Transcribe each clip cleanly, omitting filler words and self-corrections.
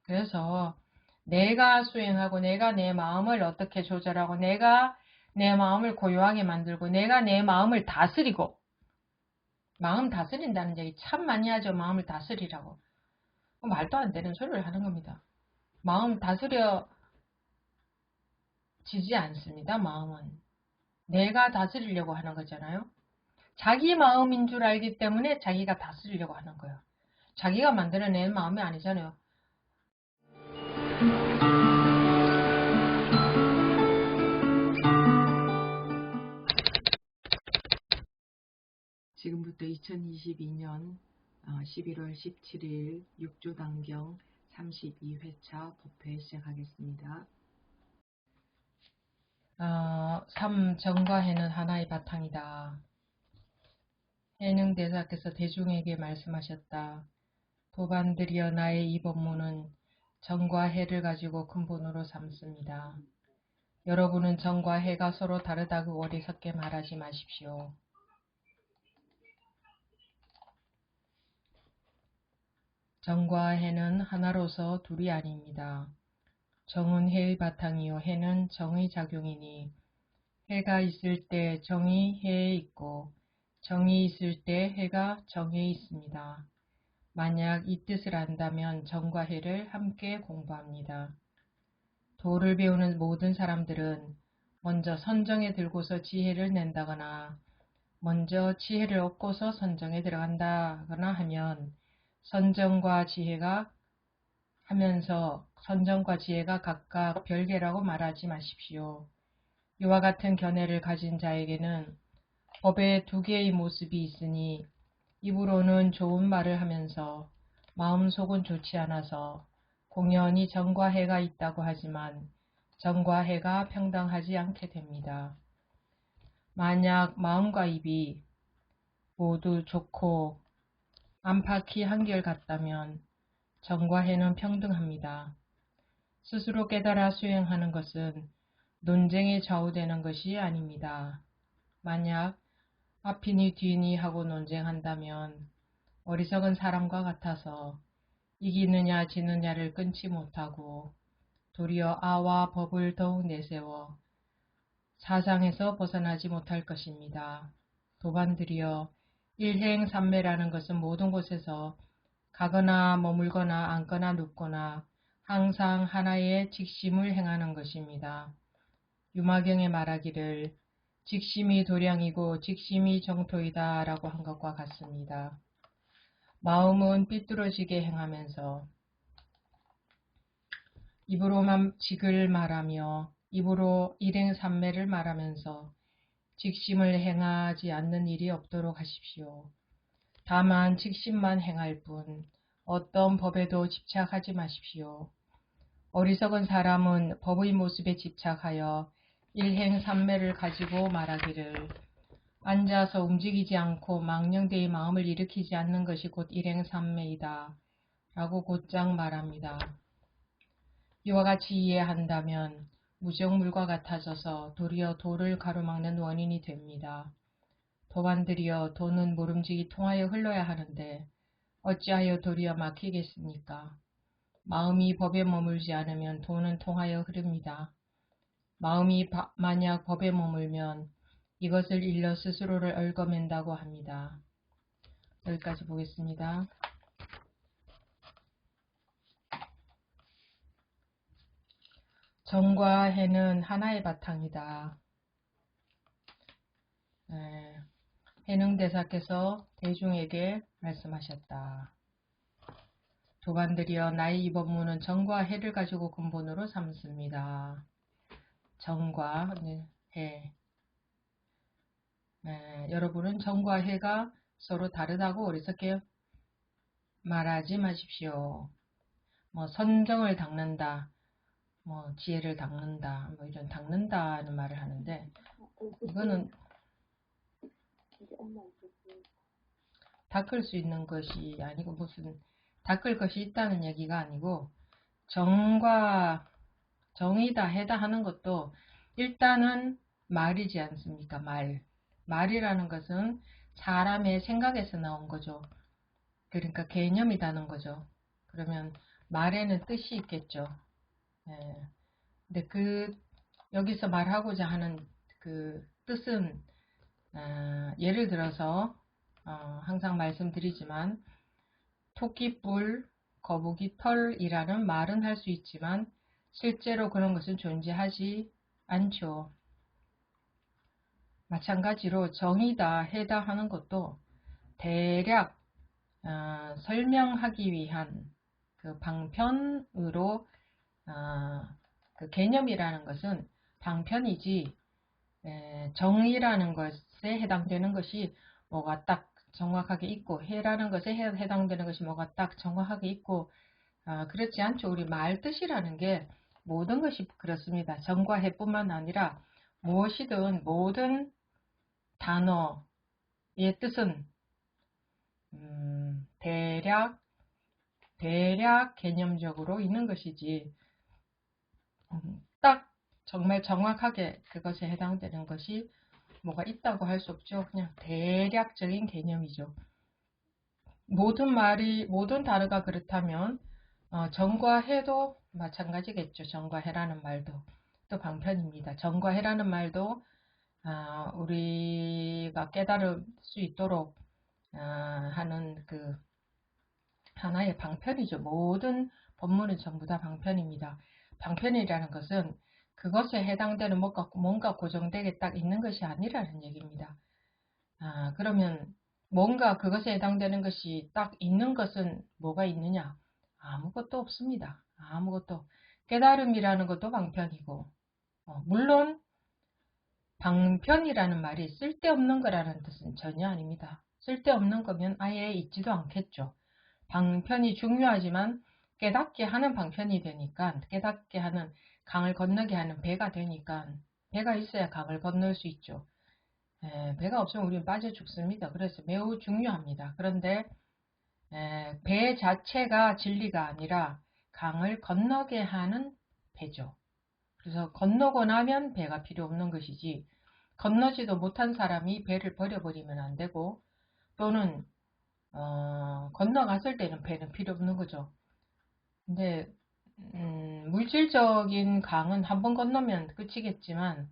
그래서 내가 수행하고 내가 내 마음을 어떻게 조절하고 내가 내 마음을 고요하게 만들고 내가 내 마음을 다스리고 마음 다스린다는 얘기 참 많이 하죠. 마음을 다스리라고. 말도 안 되는 소리를 하는 겁니다. 마음 다스려지지 않습니다. 마음은. 내가 다스리려고 하는 거잖아요. 자기 마음인 줄 알기 때문에 자기가 다스리려고 하는 거예요. 자기가 만들어낸 마음이 아니잖아요. 지금부터 2022년 11월 17일 6조 단경 32회차 법회 시작하겠습니다. 3. 정과 해는 하나의 바탕이다. 해능대사께서 대중에게 말씀하셨다. 도반들이여 나의 이 법문은 정과 해를 가지고 근본으로 삼습니다. 여러분은 정과 해가 서로 다르다고 어리석게 말하지 마십시오. 정과 해는 하나로서 둘이 아닙니다. 정은 해의 바탕이요 해는 정의 작용이니 해가 있을 때 정이 해에 있고 정이 있을 때 해가 정에 있습니다. 만약 이 뜻을 안다면 정과 해를 함께 공부합니다. 도를 배우는 모든 사람들은 먼저 선정에 들고서 지혜를 낸다거나 먼저 지혜를 얻고서 선정에 들어간다거나 하면 선정과 지혜가 각각 별개라고 말하지 마십시오. 이와 같은 견해를 가진 자에게는 법에 두 개의 모습이 있으니 입으로는 좋은 말을 하면서 마음속은 좋지 않아서 공연히 정과 해가 있다고 하지만 정과 해가 평등하지 않게 됩니다. 만약 마음과 입이 모두 좋고 안팎이 한결같다면 정과 해는 평등합니다. 스스로 깨달아 수행하는 것은 논쟁에 좌우되는 것이 아닙니다. 만약 앞이니 뒤니 하고 논쟁한다면 어리석은 사람과 같아서 이기느냐 지느냐를 끊지 못하고 도리어 아와 법을 더욱 내세워 사상에서 벗어나지 못할 것입니다. 도반들이여 일행삼매라는 것은 모든 곳에서 가거나 머물거나 앉거나 눕거나 항상 하나의 직심을 행하는 것입니다. 유마경에 말하기를 직심이 도량이고 직심이 정토이다 라고 한 것과 같습니다. 마음은 삐뚤어지게 행하면서 입으로만 직을 말하며 입으로 일행삼매를 말하면서 직심을 행하지 않는 일이 없도록 하십시오. 다만 직심만 행할 뿐 어떤 법에도 집착하지 마십시오. 어리석은 사람은 법의 모습에 집착하여 일행삼매를 가지고 말하기를 앉아서 움직이지 않고 망령되이 마음을 일으키지 않는 것이 곧 일행삼매이다 라고 곧장 말합니다. 이와 같이 이해한다면 무정물과 같아져서 도리어 도를 가로막는 원인이 됩니다. 도반들이여 도는 모름지기 통하여 흘러야 하는데 어찌하여 도리어 막히겠습니까? 마음이 법에 머물지 않으면 도는 통하여 흐릅니다. 마음이 만약 법에 머물면 이것을 일러 스스로를 얽어맨다고 합니다. 여기까지 보겠습니다. 정과 해는 하나의 바탕이다. 해능대사께서 대중에게 말씀하셨다. 도반들이여 나의 이 법문은 정과 해를 가지고 근본으로 삼습니다. 정과 해. 여러분은 정과 해가 서로 다르다고 어리석게 말하지 마십시오. 선정을 닦는다, 지혜를 닦는다, 이런 닦는다는 말을 하는데 이거는 닦을 수 있는 것이 아니고 무슨 닦을 것이 있다는 얘기가 아니고 정과 정이다 해다 하는 것도 일단은 말이지 않습니까? 말이라는 것은 사람의 생각에서 나온 거죠. 그러니까 개념이라는 거죠. 그러면 말에는 뜻이 있겠죠. 예. 근데 여기서 말하고자 하는 그 뜻은, 예를 들어서, 항상 말씀드리지만, 토끼뿔, 거북이 털이라는 말은 할 수 있지만, 실제로 그런 것은 존재하지 않죠. 마찬가지로 정의다, 해다 하는 것도 대략 설명하기 위한 그 방편으로 그 개념이라는 것은 방편이지 정의라는 것에 해당되는 것이 뭐가 딱 정확하게 있고 해라는 것에 해당되는 것이 뭐가 딱 정확하게 있고 그렇지 않죠. 우리 말 뜻이라는 게 모든 것이 그렇습니다. 정과 해뿐만 아니라 무엇이든 모든 단어의 뜻은 대략 개념적으로 있는 것이지 딱 정말 정확하게 그것에 해당되는 것이 뭐가 있다고 할 수 없죠. 그냥 대략적인 개념이죠. 모든 단어가 그렇다면 정과 해도 마찬가지겠죠. 정과 해라는 말도 또 방편입니다. 정과 해라는 말도 우리가 깨달을 수 있도록 하는 그 하나의 방편이죠. 모든 법문은 전부 다 방편입니다. 방편이라는 것은 그것에 해당되는 뭔가 고정되게 딱 있는 것이 아니라는 얘기입니다. 그러면 뭔가 그것에 해당되는 것이 딱 있는 것은 뭐가 있느냐? 아무것도 없습니다. 아무것도. 깨달음이라는 것도 방편이고, 물론 방편이라는 말이 쓸데없는 거라는 뜻은 전혀 아닙니다. 쓸데없는 거면 아예 있지도 않겠죠. 방편이 중요하지만 깨닫게 하는 방편이 되니까 깨닫게 하는 강을 건너게 하는 배가 되니까 배가 있어야 강을 건널 수 있죠. 배가 없으면 우리는 빠져 죽습니다. 그래서 매우 중요합니다. 그런데 배 자체가 진리가 아니라 강을 건너게 하는 배죠. 그래서 건너고 나면 배가 필요 없는 것이지 건너지도 못한 사람이 배를 버려버리면 안 되고 또는 건너갔을 때는 배는 필요 없는 거죠. 근데 물질적인 강은 한 번 건너면 끝이겠지만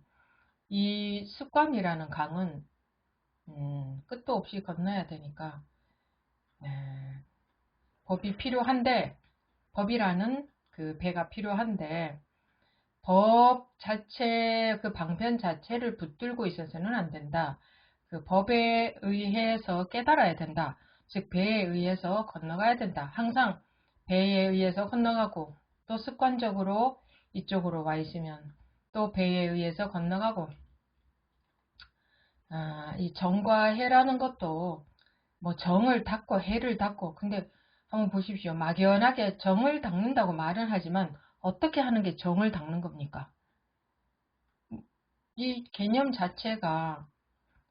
이 습관이라는 강은 끝도 없이 건너야 되니까 법이 필요한데 법이라는 그 배가 필요한데 법 자체 그 방편 자체를 붙들고 있어서는 안 된다. 그 법에 의해서 깨달아야 된다. 즉 배에 의해서 건너가야 된다. 항상 배에 의해서 건너가고 또 습관적으로 이쪽으로 와 있으면 또 배에 의해서 건너가고 이 정과 해라는 것도 뭐 정을 닦고 해를 닦고 근데 한번 보십시오. 막연하게 정을 닦는다고 말은 하지만 어떻게 하는 게 정을 닦는 겁니까? 이 개념 자체가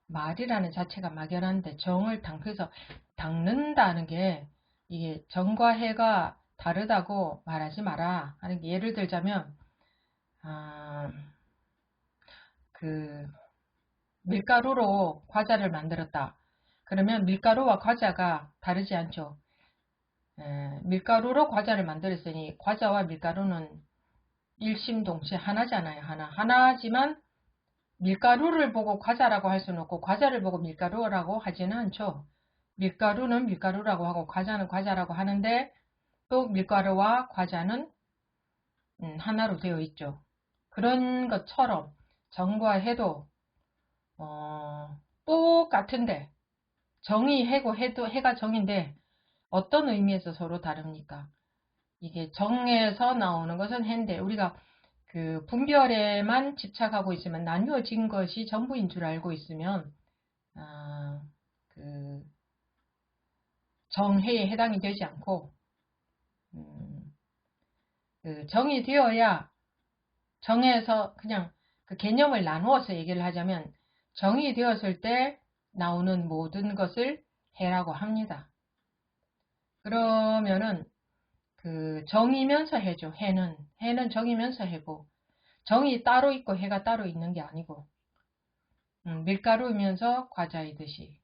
말이라는 자체가 막연한데 정을 닦아서 닦는다는 게 이게 정과 해가 다르다고 말하지 마라 하는 게 예를 들자면 그 밀가루로 과자를 만들었다. 그러면 밀가루와 과자가 다르지 않죠. 밀가루로 과자를 만들었으니 과자와 밀가루는 일심동체 하나잖아요. 하나지만 밀가루를 보고 과자라고 할 수는 없고 과자를 보고 밀가루라고 하지는 않죠. 밀가루는 밀가루라고 하고 과자는 과자라고 하는데 또 밀가루와 과자는 하나로 되어 있죠. 그런 것처럼 정과 해도 똑같은데 정이 해고 해가 정인데 어떤 의미에서 서로 다릅니까? 이게 정에서 나오는 것은 해인데 우리가 그 분별에만 집착하고 있으면 나뉘어진 것이 전부인 줄 알고 있으면 그 정해에 해당이 되지 않고 그 정이 되어야 정에서 그냥 그 개념을 나누어서 얘기를 하자면 정이 되었을 때 나오는 모든 것을 해라고 합니다. 그러면은 그 정이면서 해죠. 해는 정이면서 해고 정이 따로 있고 해가 따로 있는 게 아니고 밀가루이면서 과자이듯이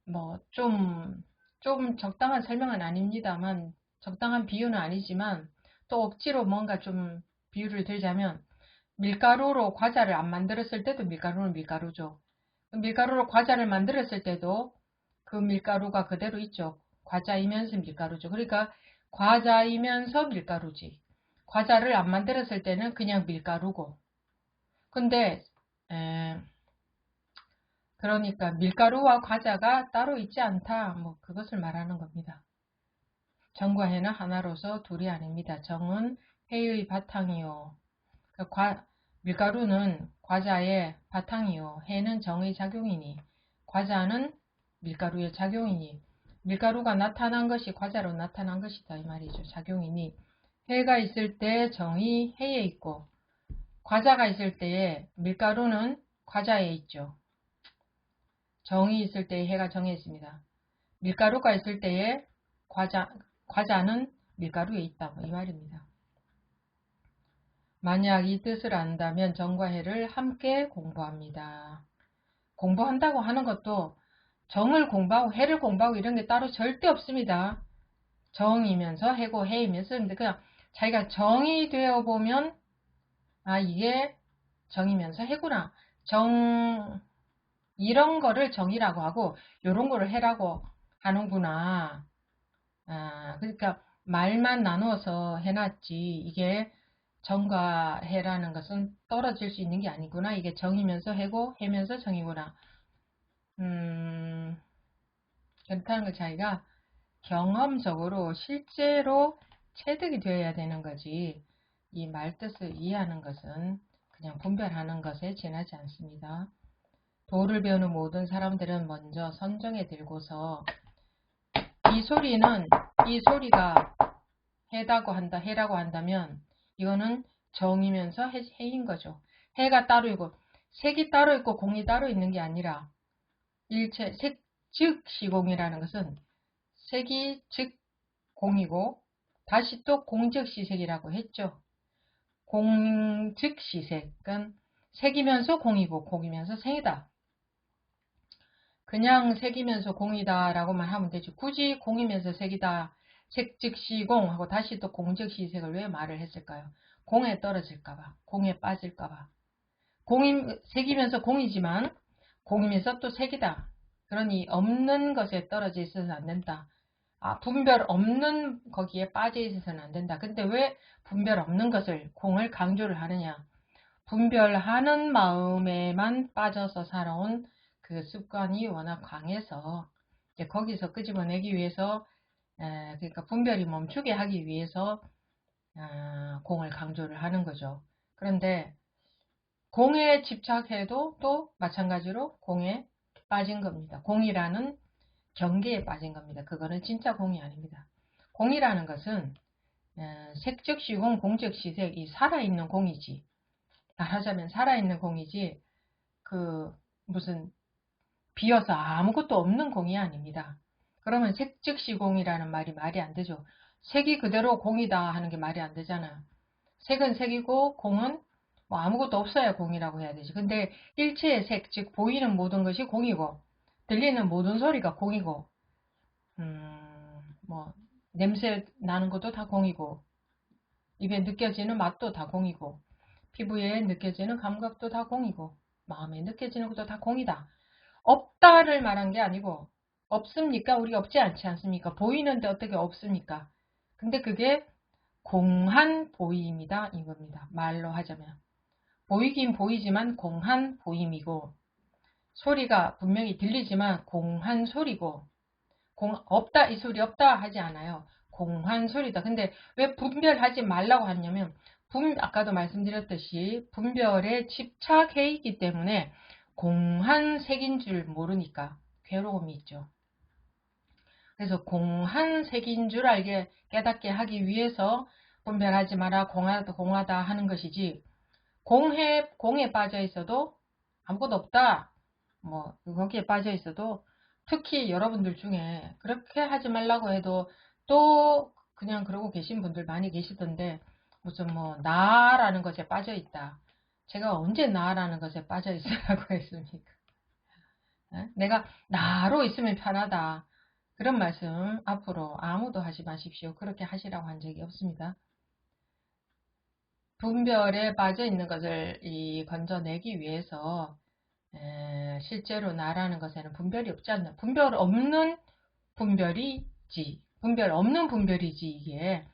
뭐 좀 적당한 설명은 아닙니다만 적당한 비유는 아니지만 또 억지로 뭔가 좀 비유를 들자면 밀가루로 과자를 안 만들었을 때도 밀가루는 밀가루죠. 밀가루로 과자를 만들었을 때도 그 밀가루가 그대로 있죠. 과자이면서 밀가루죠. 그러니까 과자이면서 밀가루지. 과자를 안 만들었을 때는 그냥 밀가루고. 근데 그러니까 밀가루와 과자가 따로 있지 않다. 뭐 그것을 말하는 겁니다. 정과 해는 하나로서 둘이 아닙니다. 정은 해의 바탕이요. 밀가루는 과자의 바탕이요. 해는 정의 작용이니 과자는 밀가루의 작용이니 밀가루가 나타난 것이 과자로 나타난 것이다 이 말이죠. 작용이니 해가 있을 때 정이 해에 있고 과자가 있을 때에 밀가루는 과자에 있죠. 정이 있을 때에 해가 정에 있습니다. 밀가루가 있을 때에 과자는 밀가루에 있다 뭐 이 말입니다. 만약 이 뜻을 안다면 정과 해를 함께 공부합니다. 공부한다고 하는 것도 정을 공부하고 해를 공부하고 이런 게 따로 절대 없습니다. 정이면서 해고 해이면서 그냥 자기가 정이 되어 보면 아 이게 정이면서 해구나. 정 이런 거를 정이라고 하고 이런 거를 해라고 하는구나. 그러니까 말만 나누어서 해놨지 이게 정과 해라는 것은 떨어질 수 있는 게 아니구나. 이게 정이면서 해고 해면서 정이구나. 그렇다는 걸 자기가 경험적으로 실제로 체득이 되어야 되는 거지. 이 말뜻을 이해하는 것은 그냥 분별하는 것에 지나지 않습니다. 도를 배우는 모든 사람들은 먼저 선정에 들고서 이 소리가 해라고 한다면 이거는 정이면서 해인 거죠. 해가 따로 있고 색이 따로 있고 공이 따로 있는 게 아니라 일체 색 즉 시공이라는 것은 색이 즉 공이고 다시 또 공즉시색이라고 했죠. 공즉시색은 색이면서 공이고 공이면서 색이다. 그냥 색이면서 공이다 라고만 하면 되지. 굳이 공이면서 색이다. 색 즉시 공 하고 다시 또 공즉시 색을 왜 말을 했을까요? 공에 떨어질까봐. 공에 빠질까봐. 색이면서 공이지만 공이면서 또 색이다. 그러니 없는 것에 떨어져 있어서는 안 된다. 분별 없는 거기에 빠져 있어서는 안 된다. 근데 왜 분별 없는 것을 공을 강조를 하느냐. 분별하는 마음에만 빠져서 살아온 그 습관이 워낙 강해서 이제 거기서 끄집어내기 위해서 그러니까 분별이 멈추게 하기 위해서 공을 강조를 하는 거죠. 그런데 공에 집착해도 또 마찬가지로 공에 빠진 겁니다. 공이라는 경계에 빠진 겁니다. 그거는 진짜 공이 아닙니다. 공이라는 것은 색즉시공, 공즉시색 이 살아있는 공이지. 말하자면 살아있는 공이지 그 무슨 비어서 아무것도 없는 공이 아닙니다. 그러면 색즉시공이라는 말이 안 되죠. 색이 그대로 공이다 하는 게 말이 안 되잖아요. 색은 색이고 공은 뭐 아무것도 없어야 공이라고 해야 되지. 근데 일체의 색, 즉 보이는 모든 것이 공이고 들리는 모든 소리가 공이고 뭐 냄새 나는 것도 다 공이고 입에 느껴지는 맛도 다 공이고 피부에 느껴지는 감각도 다 공이고 마음에 느껴지는 것도 다 공이다. 없다를 말한 게 아니고 없습니까? 우리 없지 않지 않습니까? 보이는데 어떻게 없습니까? 근데 그게 공한 보임이다 이겁니다. 말로 하자면 보이긴 보이지만 공한 보임이고 소리가 분명히 들리지만 공한 소리고 없다 이 소리 없다 하지 않아요. 공한 소리다. 근데 왜 분별하지 말라고 하냐면 아까도 말씀드렸듯이 분별에 집착해 있기 때문에 공한 색인 줄 모르니까 괴로움이 있죠. 그래서 공한 색인 줄 알게 깨닫게 하기 위해서 분별하지 마라 공하다 하는 것이지 공에 빠져 있어도 아무것도 없다. 뭐 거기에 빠져 있어도 특히 여러분들 중에 그렇게 하지 말라고 해도 또 그냥 그러고 계신 분들 많이 계시던데 무슨 뭐 나라는 것에 빠져 있다. 제가 언제 나라는 것에 빠져 있으라고 했습니까? 내가 나로 있으면 편하다. 그런 말씀 앞으로 아무도 하지 마십시오. 그렇게 하시라고 한 적이 없습니다. 분별에 빠져 있는 것을 건져내기 위해서 실제로 나라는 것에는 분별이 없지 않나. 분별 없는 분별이지. 분별 없는 분별이지 이게.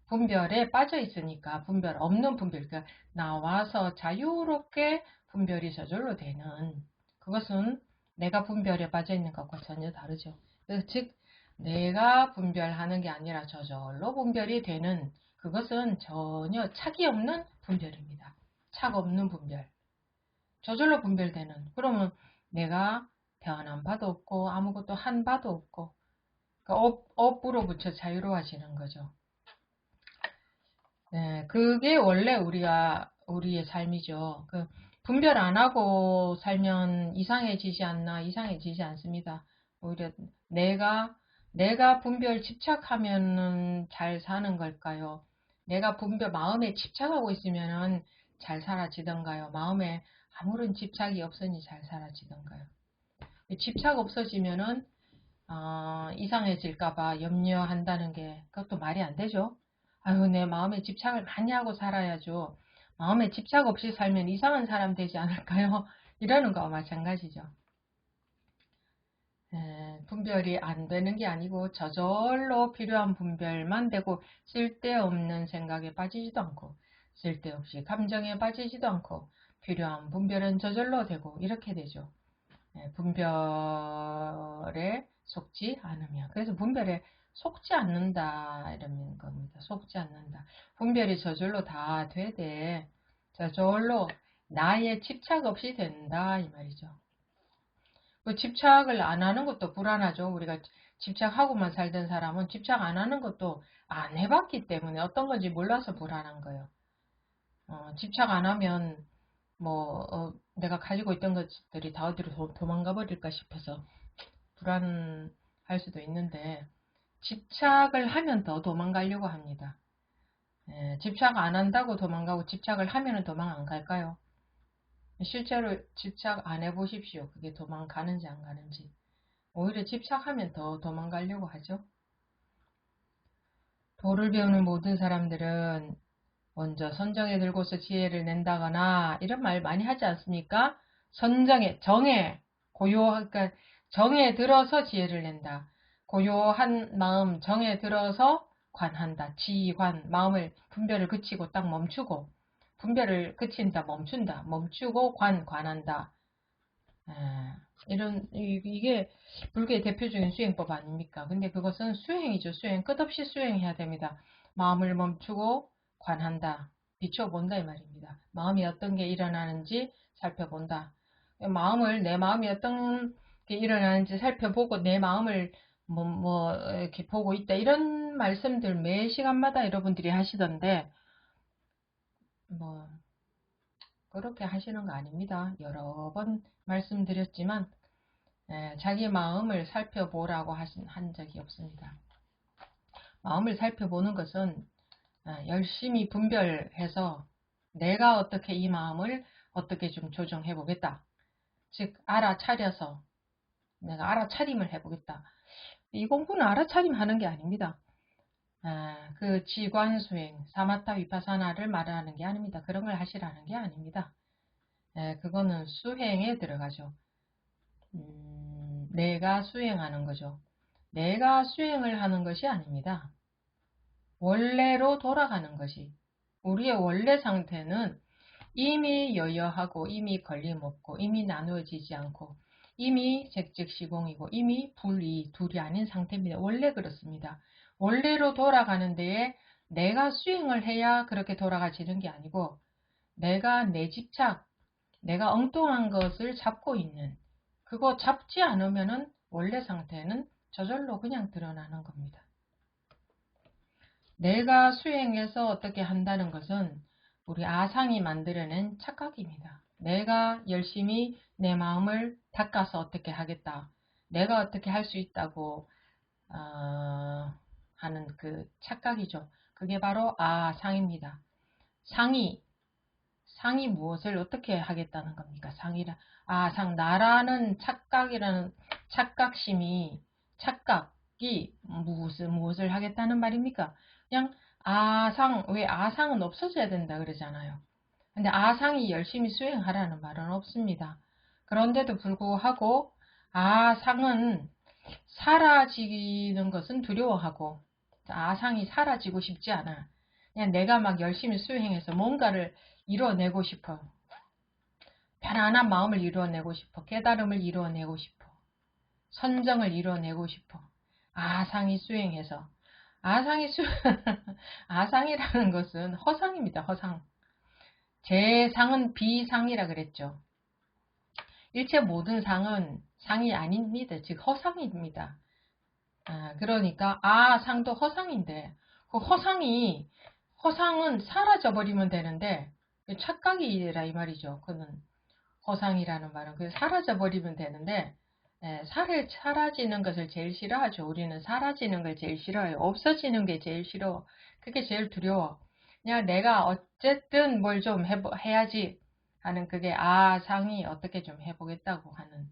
분별에 빠져 있으니까 분별 없는 분별. 그러니까 나와서 자유롭게 분별이 저절로 되는 그것은 내가 분별에 빠져 있는 것과 전혀 다르죠. 즉 내가 분별하는 게 아니라 저절로 분별이 되는 그것은 전혀 착이 없는 분별입니다. 착 없는 분별. 저절로 분별되는. 그러면 내가 태어난 바도 없고 아무것도 한 바도 없고 그러니까 업으로부터 자유로워지는 거죠. 네, 그게 원래 우리의 삶이죠. 분별 안 하고 살면 이상해지지 않나? 이상해지지 않습니다. 오히려 내가 분별 집착하면은 잘 사는 걸까요? 내가 분별 마음에 집착하고 있으면은 잘 사라지던가요? 마음에 아무런 집착이 없으니 잘 사라지던가요? 집착 없어지면은 이상해질까봐 염려한다는 게 그것도 말이 안 되죠. 아유, 내 마음에 집착을 많이 하고 살아야죠. 마음에 집착 없이 살면 이상한 사람 되지 않을까요? 이러는 거와 마찬가지죠. 분별이 안 되는 게 아니고 저절로 필요한 분별만 되고 쓸데없는 생각에 빠지지도 않고 쓸데없이 감정에 빠지지도 않고 필요한 분별은 저절로 되고 이렇게 되죠. 분별에 속지 않으면. 그래서 분별에 속지 않는다 이러는 겁니다. 속지 않는다. 분별이 저절로 다 되되 저절로 나의 집착 없이 된다 이 말이죠. 그 집착을 안 하는 것도 불안하죠. 우리가 집착하고만 살던 사람은 집착 안 하는 것도 안 해봤기 때문에 어떤 건지 몰라서 불안한 거예요. 집착 안 하면 내가 가지고 있던 것들이 다 어디로 도망가 버릴까 싶어서 불안할 수도 있는데 집착을 하면 더 도망가려고 합니다. 집착 안 한다고 도망가고 집착을 하면 도망 안 갈까요? 실제로 집착 안 해보십시오. 그게 도망가는지 안 가는지. 오히려 집착하면 더 도망가려고 하죠. 도를 배우는 모든 사람들은 먼저 선정에 들고서 지혜를 낸다거나 이런 말 많이 하지 않습니까? 그러니까 정에 들어서 지혜를 낸다. 고요한 마음 정에 들어서 관한다. 지관 마음을 분별을 그치고 딱 멈추고 분별을 그친다 멈춘다 멈추고 관한다. 이게 불교의 대표적인 수행법 아닙니까? 근데 그것은 수행이죠. 수행. 끝없이 수행해야 됩니다. 마음을 멈추고 관한다. 비춰본다 이 말입니다. 마음이 어떤 게 일어나는지 살펴본다. 내 마음이 어떤 게 일어나는지 살펴보고 내 마음을 이렇게 보고 있다. 이런 말씀들 매 시간마다 여러분들이 하시던데, 그렇게 하시는 거 아닙니다. 여러 번 말씀드렸지만, 자기 마음을 살펴보라고 한 적이 없습니다. 마음을 살펴보는 것은 열심히 분별해서 내가 어떻게 이 마음을 어떻게 좀 조정해 보겠다. 즉 알아차려서 내가 알아차림을 해보겠다. 이 공부는 알아차림 하는 게 아닙니다. 그 지관수행, 사마타 위파사나를 말하는 게 아닙니다. 그런 걸 하시라는 게 아닙니다. 그거는 수행에 들어가죠. 내가 수행하는 거죠. 내가 수행을 하는 것이 아닙니다. 원래로 돌아가는 것이. 우리의 원래 상태는 이미 여여하고 이미 걸림없고 이미 나누어지지 않고 이미 색즉시공이고 이미 불이 둘이 아닌 상태입니다. 원래 그렇습니다. 원래로 돌아가는 데에 내가 수행을 해야 그렇게 돌아가지는 게 아니고 내가 내 집착, 내가 엉뚱한 것을 잡고 있는 그거 잡지 않으면은 원래 상태는 저절로 그냥 드러나는 겁니다. 내가 수행해서 어떻게 한다는 것은 우리 아상이 만들어낸 착각입니다. 내가 열심히 내 마음을 닦아서 어떻게 하겠다. 내가 어떻게 할 수 있다고 하는 그 착각이죠. 그게 바로 아상입니다. 상이 무엇을 어떻게 하겠다는 겁니까? 나라는 착각이라는 착각이 수행자격이 무엇을 하겠다는 말입니까? 그냥 아상, 왜 아상은 없어져야 된다 그러잖아요. 근데 아상이 열심히 수행하라는 말은 없습니다. 그런데도 불구하고 아상은 사라지는 것은 두려워하고 아상이 사라지고 싶지 않아. 그냥 내가 막 열심히 수행해서 뭔가를 이뤄내고 싶어. 편안한 마음을 이루어내고 싶어. 깨달음을 이루어내고 싶어. 선정을 이루어내고 싶어. 아상이 수행해서. 아상이라는 것은 허상입니다. 허상. 제 상은 비상이라 그랬죠. 일체 모든 상은 상이 아닙니다. 즉 허상입니다. 그러니까 상도 허상인데 그 허상은 사라져버리면 되는데 착각이라 이 말이죠. 그는 허상이라는 말은 그 사라져버리면 되는데 사라지는 것을 제일 싫어하죠. 우리는 사라지는 걸 제일 싫어해요. 없어지는 게 제일 싫어. 그게 제일 두려워. 그냥 내가 어쨌든 뭘 좀 해야지 하는 그게 상이 어떻게 좀 해보겠다고 하는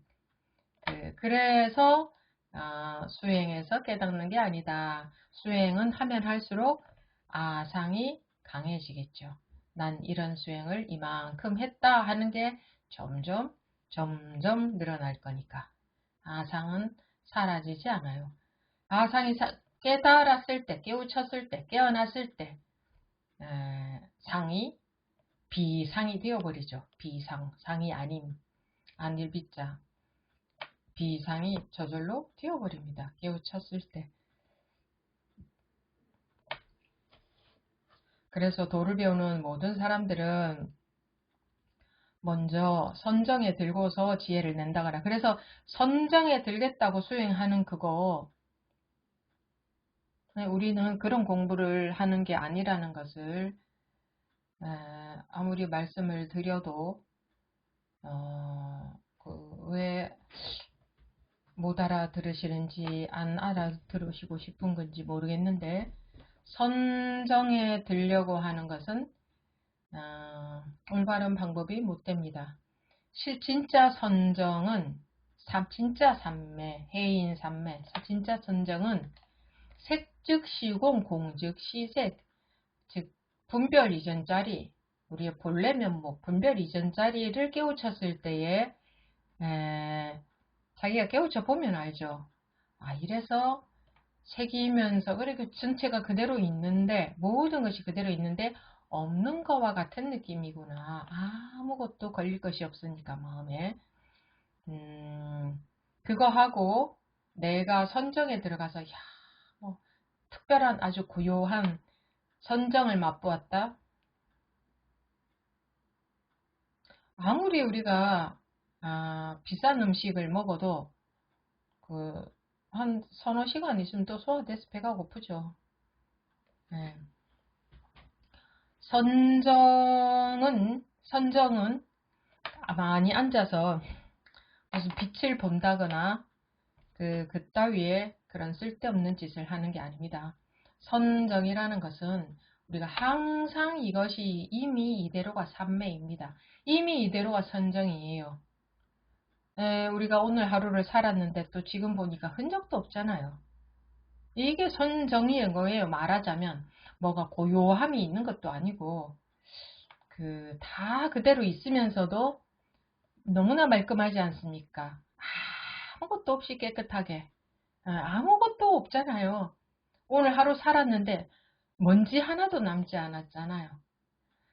그래서 수행에서 깨닫는 게 아니다. 수행은 하면 할수록 상이 강해지겠죠. 난 이런 수행을 이만큼 했다 하는 게 점점 늘어날 거니까. 아상은 사라지지 않아요. 아상이 깨달았을 때, 깨우쳤을 때, 깨어났을 때 상이 비상이 되어버리죠. 비상, 상이 아닐 비자. 비상이 저절로 되어버립니다. 깨우쳤을 때. 그래서 도를 배우는 모든 사람들은 먼저 선정에 들고서 지혜를 낸다거나 그래서 선정에 들겠다고 수행하는 그거 우리는 그런 공부를 하는 게 아니라는 것을 아무리 말씀을 드려도 왜 못 알아들으시는지 안 알아들으시고 싶은 건지 모르겠는데 선정에 들려고 하는 것은 올바른 방법이 못 됩니다. 진짜 선정은 진짜 삼매, 해인 삼매, 진짜 선정은 색즉 시공, 공즉 시색, 즉 분별 이전 자리, 우리의 본래 면목, 분별 이전 자리를 깨우쳤을 때에 자기가 깨우쳐 보면 알죠. 이래서 새기면서 그리고 전체가 그대로 있는데 모든 것이 그대로 있는데 없는 거와 같은 느낌이구나. 아무것도 걸릴 것이 없으니까 마음에 그거 하고 내가 선정에 들어가서 뭐 특별한 아주 고요한 선정을 맛보았다. 아무리 우리가 비싼 음식을 먹어도 한 서너 시간 있으면 또 소화돼서 배가 고프죠. 네. 선정은 많이 앉아서 무슨 빛을 본다거나 그따위에 그런 쓸데없는 짓을 하는 게 아닙니다. 선정이라는 것은 우리가 항상 이것이 이미 이대로가 삼매입니다. 이미 이대로가 선정이에요. 우리가 오늘 하루를 살았는데 또 지금 보니까 흔적도 없잖아요. 이게 선정인 거예요. 말하자면 뭐가 고요함이 있는 것도 아니고 다 그대로 있으면서도 너무나 말끔하지 않습니까? 아무것도 없이 깨끗하게 아무것도 없잖아요. 오늘 하루 살았는데 먼지 하나도 남지 않았잖아요.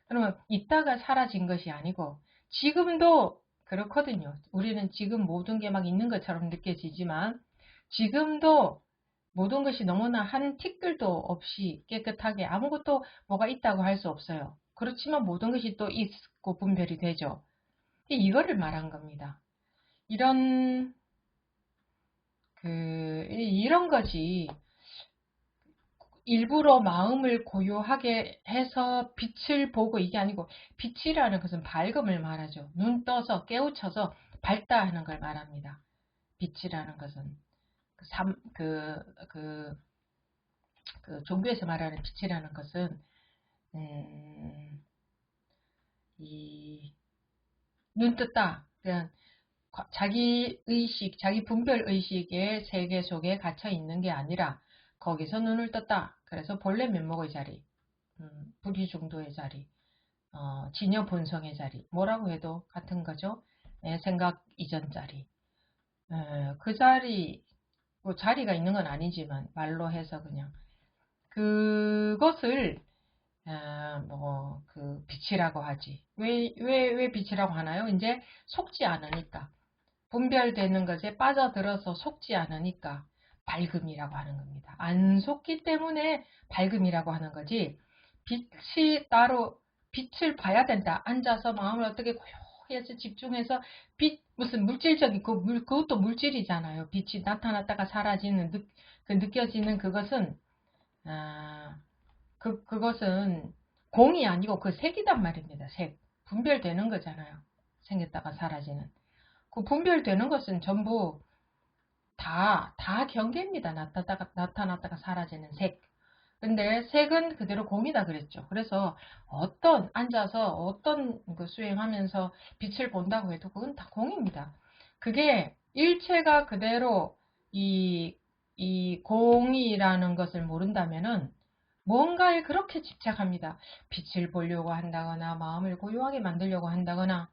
그러면 이따가 사라진 것이 아니고 지금도 그렇거든요. 우리는 지금 모든 게 막 있는 것처럼 느껴지지만 지금도 모든 것이 너무나 한 티끌도 없이 깨끗하게 아무것도 뭐가 있다고 할 수 없어요. 그렇지만 모든 것이 또 있고 분별이 되죠. 이거를 말한 겁니다. 이런 거지. 일부러 마음을 고요하게 해서 빛을 보고 이게 아니고 빛이라는 것은 밝음을 말하죠. 눈 떠서 깨우쳐서 밝다 하는 걸 말합니다. 빛이라는 것은 종교에서 말하는 빛이라는 것은 눈 떴다. 그냥 자기 의식, 자기 분별 의식의 세계 속에 갇혀 있는 게 아니라 거기서 눈을 떴다. 그래서 본래 면목의 자리, 불이중도의 자리, 진여 본성의 자리, 뭐라고 해도 같은 거죠. 생각 이전 자리. 그 자리, 뭐 자리가 있는 건 아니지만 말로 해서 그냥 그것을 그 빛이라고 하지. 왜 빛이라고 하나요? 이제 속지 않으니까. 분별되는 것에 빠져들어서 속지 않으니까 밝음이라고 하는 겁니다. 안 속기 때문에 밝음이라고 하는 거지. 빛이 따로 빛을 봐야 된다. 앉아서 마음을 어떻게 고요해서 집중해서 빛 무슨 물질적인 그것도 물질이잖아요. 빛이 나타났다가 사라지는 그 느껴지는 그것은 그것은 공이 아니고 그 색이단 말입니다. 색. 분별되는 거잖아요. 생겼다가 사라지는. 그 분별되는 것은 전부 다 경계입니다. 나타났다가 사라지는 색. 근데 색은 그대로 공이다 그랬죠. 그래서 앉아서 어떤 그 수행하면서 빛을 본다고 해도 그건 다 공입니다. 그게 일체가 그대로 이 공이라는 것을 모른다면은 뭔가에 그렇게 집착합니다. 빛을 보려고 한다거나 마음을 고요하게 만들려고 한다거나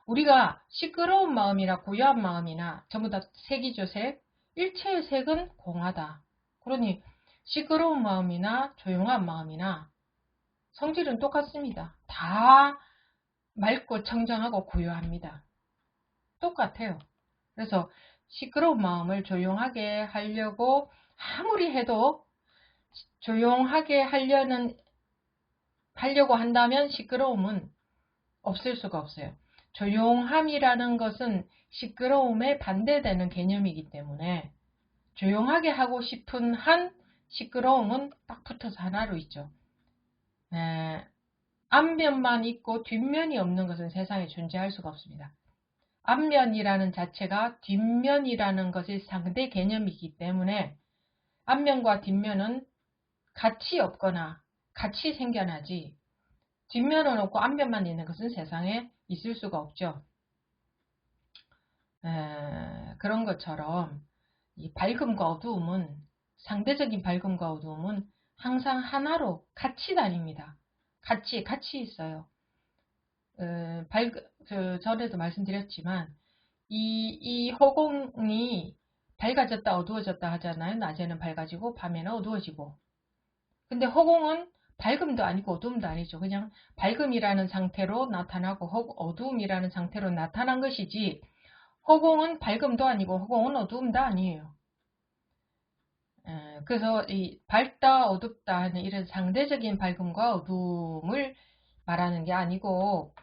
우리가 시끄러운 마음이나 고요한 마음이나 전부 다 색이죠. 색. 일체의 색은 공하다. 그러니 시끄러운 마음이나 조용한 마음이나 성질은 똑같습니다. 다 맑고 청정하고 고요합니다. 똑같아요. 그래서 시끄러운 마음을 조용하게 하려고 아무리 해도 조용하게 하려고 한다면 시끄러움은 없을 수가 없어요. 조용함이라는 것은 시끄러움에 반대되는 개념이기 때문에 조용하게 하고 싶은 한 시끄러움은 딱 붙어서 하나로 있죠. 앞면만 있고 뒷면이 없는 것은 세상에 존재할 수가 없습니다. 앞면이라는 자체가 뒷면이라는 것이 상대 개념이기 때문에 앞면과 뒷면은 같이 없거나 같이 생겨나지 뒷면은 없고 앞면만 있는 것은 세상에 있을 수가 없죠. 그런 것처럼 이 밝음과 어두움은 상대적인 밝음과 어두움은 항상 하나로 같이 다닙니다. 같이 있어요. 전에도 말씀드렸지만 이 허공이 밝아졌다 어두워졌다 하잖아요. 낮에는 밝아지고 밤에는 어두워지고. 근데 허공은 밝음도 아니고 어두움도 아니죠. 그냥 밝음이라는 상태로 나타나고 어두움이라는 상태로 나타난 것이지 허공은 밝음도 아니고 허공은 어두움도 아니에요. 그래서 이 밝다 어둡다 하는 이런 상대적인 밝음과 어두움을 말하는 게 아니고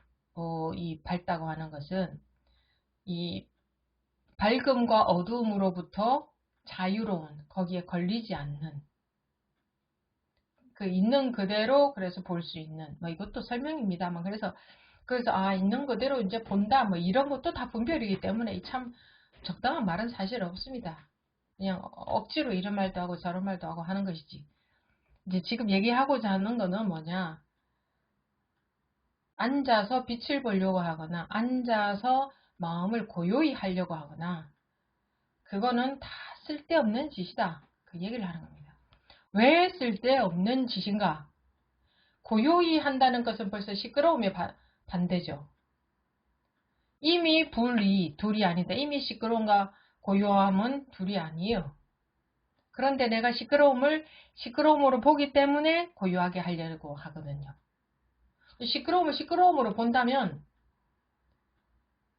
이 밝다고 하는 것은 이 밝음과 어두움으로부터 자유로운 거기에 걸리지 않는 그 있는 그대로 그래서 볼 수 있는 뭐 이것도 설명입니다만 그래서 있는 그대로 이제 본다 뭐 이런 것도 다 분별이기 때문에 참 적당한 말은 사실 없습니다. 그냥 억지로 이런 말도 하고 저런 말도 하고 하는 것이지. 이제 지금 얘기하고자 하는 거는 뭐냐? 앉아서 빛을 보려고 하거나 앉아서 마음을 고요히 하려고 하거나 그거는 다 쓸데없는 짓이다. 그 얘기를 하는 겁니다. 왜 쓸데없는 짓인가? 고요히 한다는 것은 벌써 시끄러움의 반대죠. 이미 둘이 아니다. 이미 시끄러움과 고요함은 둘이 아니에요. 그런데 내가 시끄러움으로 보기 때문에 고요하게 하려고 하거든요. 시끄러움을 시끄러움으로 본다면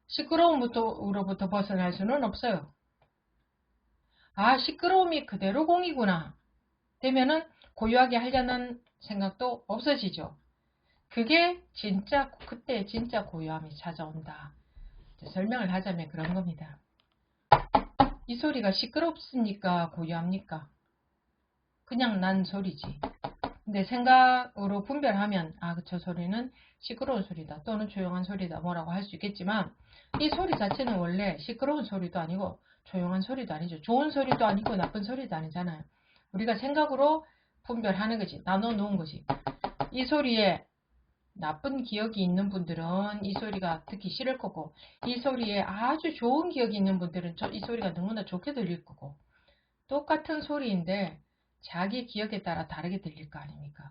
시끄러움으로부터 벗어날 수는 없어요. 시끄러움이 그대로 공이구나. 되면은 고요하게 하려는 생각도 없어지죠. 그때 진짜 고요함이 찾아온다. 설명을 하자면 그런 겁니다. 이 소리가 시끄럽습니까? 고요합니까? 그냥 난 소리지. 근데 생각으로 분별하면 저 소리는 시끄러운 소리다 또는 조용한 소리다 뭐라고 할 수 있겠지만 이 소리 자체는 원래 시끄러운 소리도 아니고 조용한 소리도 아니죠. 좋은 소리도 아니고 나쁜 소리도 아니잖아요. 우리가 생각으로 분별하는 거지. 나눠 놓은 거지. 이 소리에 나쁜 기억이 있는 분들은 이 소리가 듣기 싫을 거고, 이 소리에 아주 좋은 기억이 있는 분들은 이 소리가 너무나 좋게 들릴 거고, 똑같은 소리인데 자기 기억에 따라 다르게 들릴 거 아닙니까?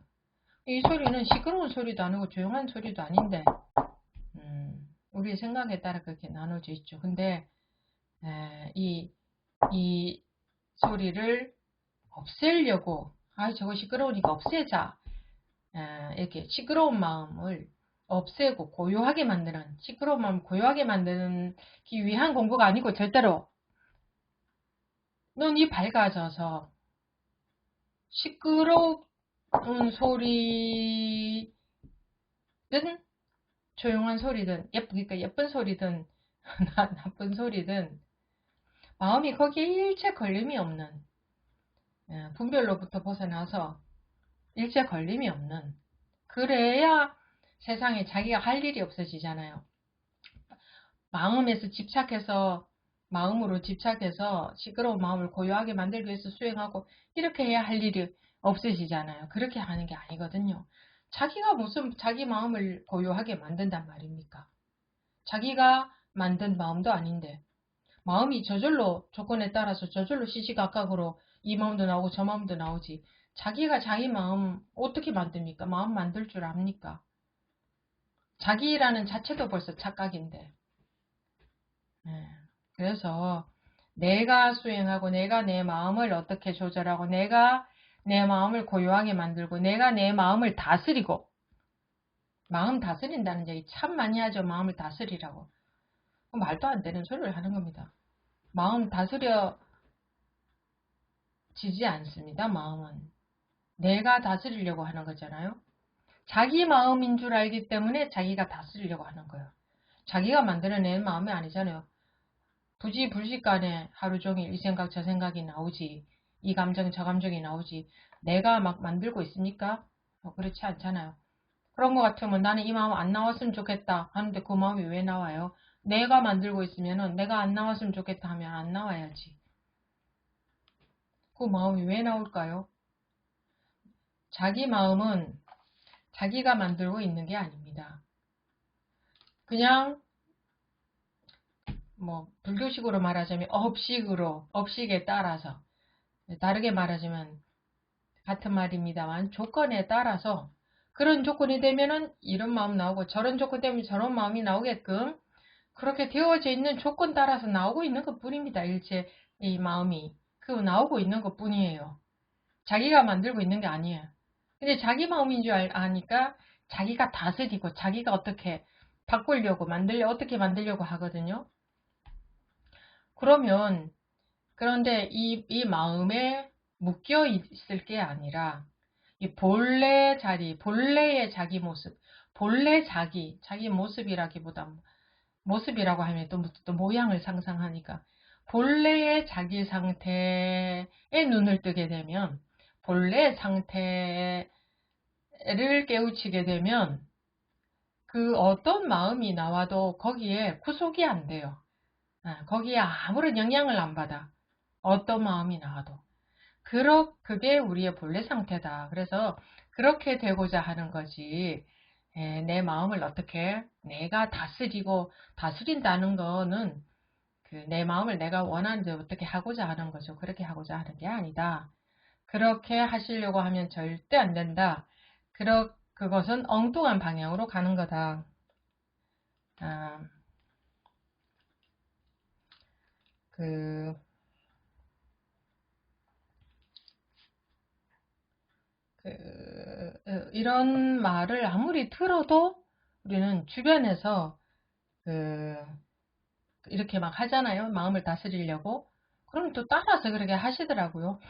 이 소리는 시끄러운 소리도 아니고 조용한 소리도 아닌데 우리의 생각에 따라 그렇게 나눠져 있죠. 근데 이 소리를 없애려고 저거 시끄러우니까 없애자, 이렇게 시끄러운 마음을 없애고 고요하게 만드는, 시끄러운 마음을 고요하게 만들기 위한 공부가 아니고, 절대로 눈이 밝아져서 시끄러운 소리든 조용한 소리든 그러니까 예쁜 소리든 나쁜 소리든 마음이 거기에 일체 걸림이 없는, 분별로부터 벗어나서 일체 걸림이 없는, 그래야 세상에 자기가 할 일이 없어지잖아요. 마음으로 집착해서 시끄러운 마음을 고요하게 만들기 위해서 수행하고 이렇게 해야 할 일이 없어지잖아요. 그렇게 하는 게 아니거든요. 자기가 무슨 자기 마음을 고요하게 만든단 말입니까? 자기가 만든 마음도 아닌데, 마음이 저절로 조건에 따라서 저절로 시시각각으로 이 마음도 나오고 저 마음도 나오지, 자기가 자기 마음 어떻게 만듭니까? 마음 만들 줄 압니까? 자기라는 자체도 벌써 착각인데. 그래서 내가 수행하고, 내가 내 마음을 어떻게 조절하고, 내가 내 마음을 고요하게 만들고, 내가 내 마음을 다스리고, 마음 다스린다는 얘기 참 많이 하죠. 마음을 다스리라고. 말도 안 되는 소리를 하는 겁니다. 마음 다스려지지 않습니다. 마음은 내가 다스리려고 하는 거잖아요. 자기 마음인 줄 알기 때문에 자기가 다스리려고 하는 거예요. 자기가 만들어낸 마음이 아니잖아요. 부지불식간에 하루 종일 이 생각 저 생각이 나오지, 이 감정 저 감정이 나오지, 내가 막 만들고 있습니까? 그렇지 않잖아요. 그런 것 같으면 나는 이 마음 안 나왔으면 좋겠다 하는데 그 마음이 왜 나와요? 내가 만들고 있으면은 내가 안 나왔으면 좋겠다 하면 안 나와야지. 그 마음이 왜 나올까요? 자기 마음은 자기가 만들고 있는 게 아닙니다. 그냥 불교식으로 말하자면 업식에 따라서, 다르게 말하자면 같은 말입니다만 조건에 따라서, 그런 조건이 되면은 이런 마음 나오고 저런 조건 되면 저런 마음이 나오게끔 그렇게 되어져 있는 조건 따라서 나오고 있는 것 뿐입니다. 일체 이 마음이 나오고 있는 것 뿐이에요. 자기가 만들고 있는 게 아니에요. 근데 자기 마음인 줄 아니까 자기가 다스리고 자기가 어떻게 바꾸려고 어떻게 만들려고 하거든요. 그런데 이 마음에 묶여 있을 게 아니라 이 본래 자리, 본래의 자기 모습, 본래 자기 모습이라기보다, 모습이라고 하면 또 모양을 상상하니까, 본래의 자기 상태에 눈을 뜨게 되면, 본래 상태를 깨우치게 되면 그 어떤 마음이 나와도 거기에 구속이 안 돼요. 거기에 아무런 영향을 안 받아. 어떤 마음이 나와도. 그게 우리의 본래 상태다. 그래서 그렇게 되고자 하는 거지. 내 마음을 어떻게 내가 다스린다는 거는 내 마음을 내가 원하는 대로 어떻게 하고자 하는 거죠. 그렇게 하고자 하는 게 아니다. 그렇게 하시려고 하면 절대 안 된다. 그것은 엉뚱한 방향으로 가는 거다. 이런 말을 아무리 들어도 우리는 주변에서 이렇게 막 하잖아요. 마음을 다스리려고. 그럼 또 따라서 그렇게 하시더라고요.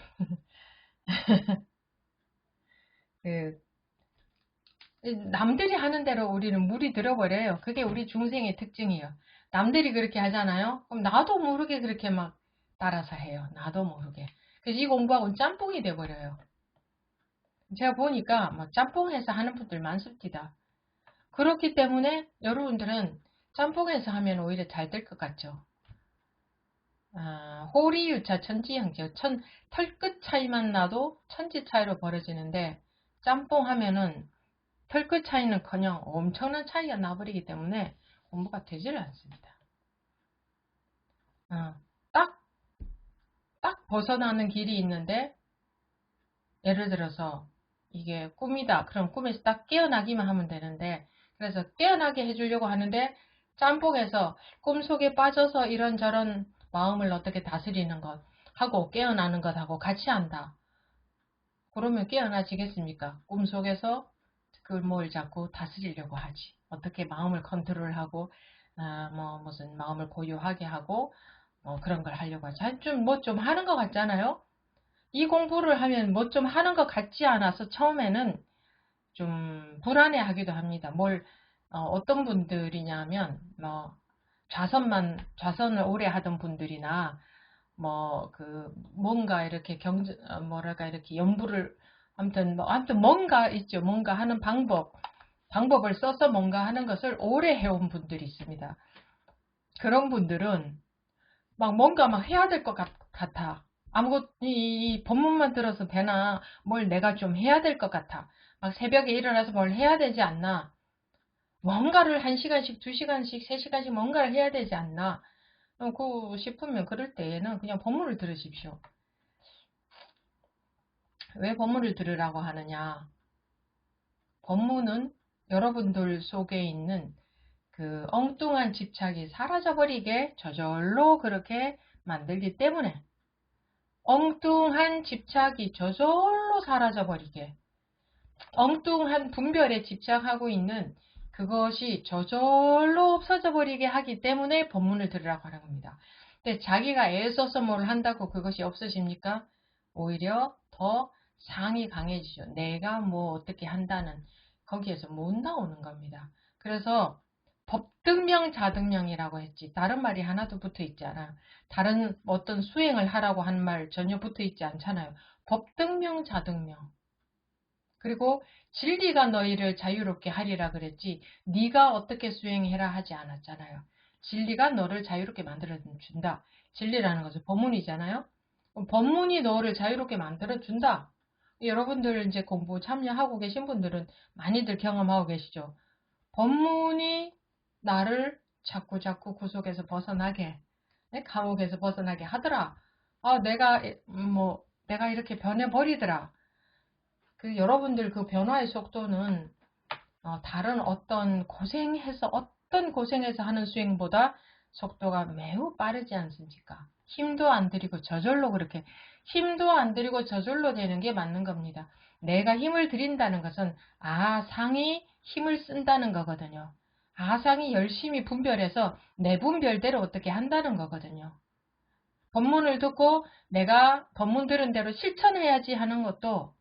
남들이 하는 대로 우리는 물이 들어버려요. 그게 우리 중생의 특징이에요. 남들이 그렇게 하잖아요. 그럼 나도 모르게 그렇게 막 따라서 해요. 나도 모르게. 그래서 이 공부하고는 짬뽕이 돼버려요. 제가 보니까 막 짬뽕해서 하는 분들 많습니다. 그렇기 때문에 여러분들은 짬뽕해서 하면 오히려 잘 될 것 같죠. 호리유차 천지향죠. 털끝 차이만 나도 천지 차이로 벌어지는데, 짬뽕 하면은 털끝 차이는커녕 엄청난 차이가 나버리기 때문에 공부가 되지를 않습니다. 딱 벗어나는 길이 있는데, 예를 들어서 이게 꿈이다. 그럼 꿈에서 딱 깨어나기만 하면 되는데, 그래서 깨어나게 해주려고 하는데 짬뽕에서 꿈속에 빠져서 이런저런 마음을 어떻게 다스리는 것 하고 깨어나는 것하고 같이 한다. 그러면 깨어나지겠습니까? 꿈속에서 그걸 뭘 자꾸 다스리려고 하지. 어떻게 마음을 컨트롤하고 무슨 마음을 고요하게 하고 그런 걸 하려고 하지. 좀 하는 것 같잖아요. 이 공부를 하면 뭐 좀 하는 것 같지 않아서 처음에는 좀 불안해하기도 합니다. 어떤 분들이냐면 좌선을 오래 하던 분들이나 뭔가 이렇게 이렇게 연구를 아무튼 뭔가 있죠. 뭔가 하는 방법을 써서 뭔가 하는 것을 오래 해온 분들이 있습니다. 그런 분들은 뭔가 해야 될 것 같아. 이 법문만 들어서 되나, 뭘 내가 좀 해야 될 것 같아. 새벽에 일어나서 뭘 해야 되지 않나. 뭔가를 1시간씩, 2시간씩, 3시간씩 뭔가를 해야 되지 않나. 싶으면 그럴 때에는 그냥 법문을 들으십시오. 왜 법문을 들으라고 하느냐. 법문은 여러분들 속에 있는 그 엉뚱한 집착이 사라져버리게 저절로 그렇게 만들기 때문에 엉뚱한 집착이 저절로 사라져버리게 엉뚱한 분별에 집착하고 있는 그것이 저절로 없어져 버리게 하기 때문에 법문을 들으라고 하는 겁니다. 근데 자기가 애써서 뭘 한다고 그것이 없어집니까? 오히려 더 상이 강해지죠. 내가 어떻게 한다는 거기에서 못 나오는 겁니다. 그래서 법등명 자등명이라고 했지. 다른 말이 하나도 붙어 있지 않아. 다른 어떤 수행을 하라고 한 말 전혀 붙어 있지 않잖아요. 법등명 자등명. 그리고 진리가 너희를 자유롭게 하리라 그랬지 네가 어떻게 수행해라 하지 않았잖아요. 진리가 너를 자유롭게 만들어준다. 진리라는 것은 법문이잖아요. 법문이 너를 자유롭게 만들어준다. 여러분들 이제 공부 참여하고 계신 분들은 많이들 경험하고 계시죠. 법문이 나를 자꾸 구속에서 벗어나게, 감옥에서 벗어나게 하더라. 내가 이렇게 변해버리더라. 여러분들 그 변화의 속도는 다른 어떤 고생해서 하는 수행보다 속도가 매우 빠르지 않습니까? 힘도 안 들이고 저절로 그렇게 힘도 안 들이고 저절로 되는 게 맞는 겁니다. 내가 힘을 들인다는 것은 아상이 힘을 쓴다는 거거든요. 아상이 열심히 분별해서 내 분별대로 어떻게 한다는 거거든요. 법문을 듣고 내가 법문 들은 대로 실천해야지 하는 것도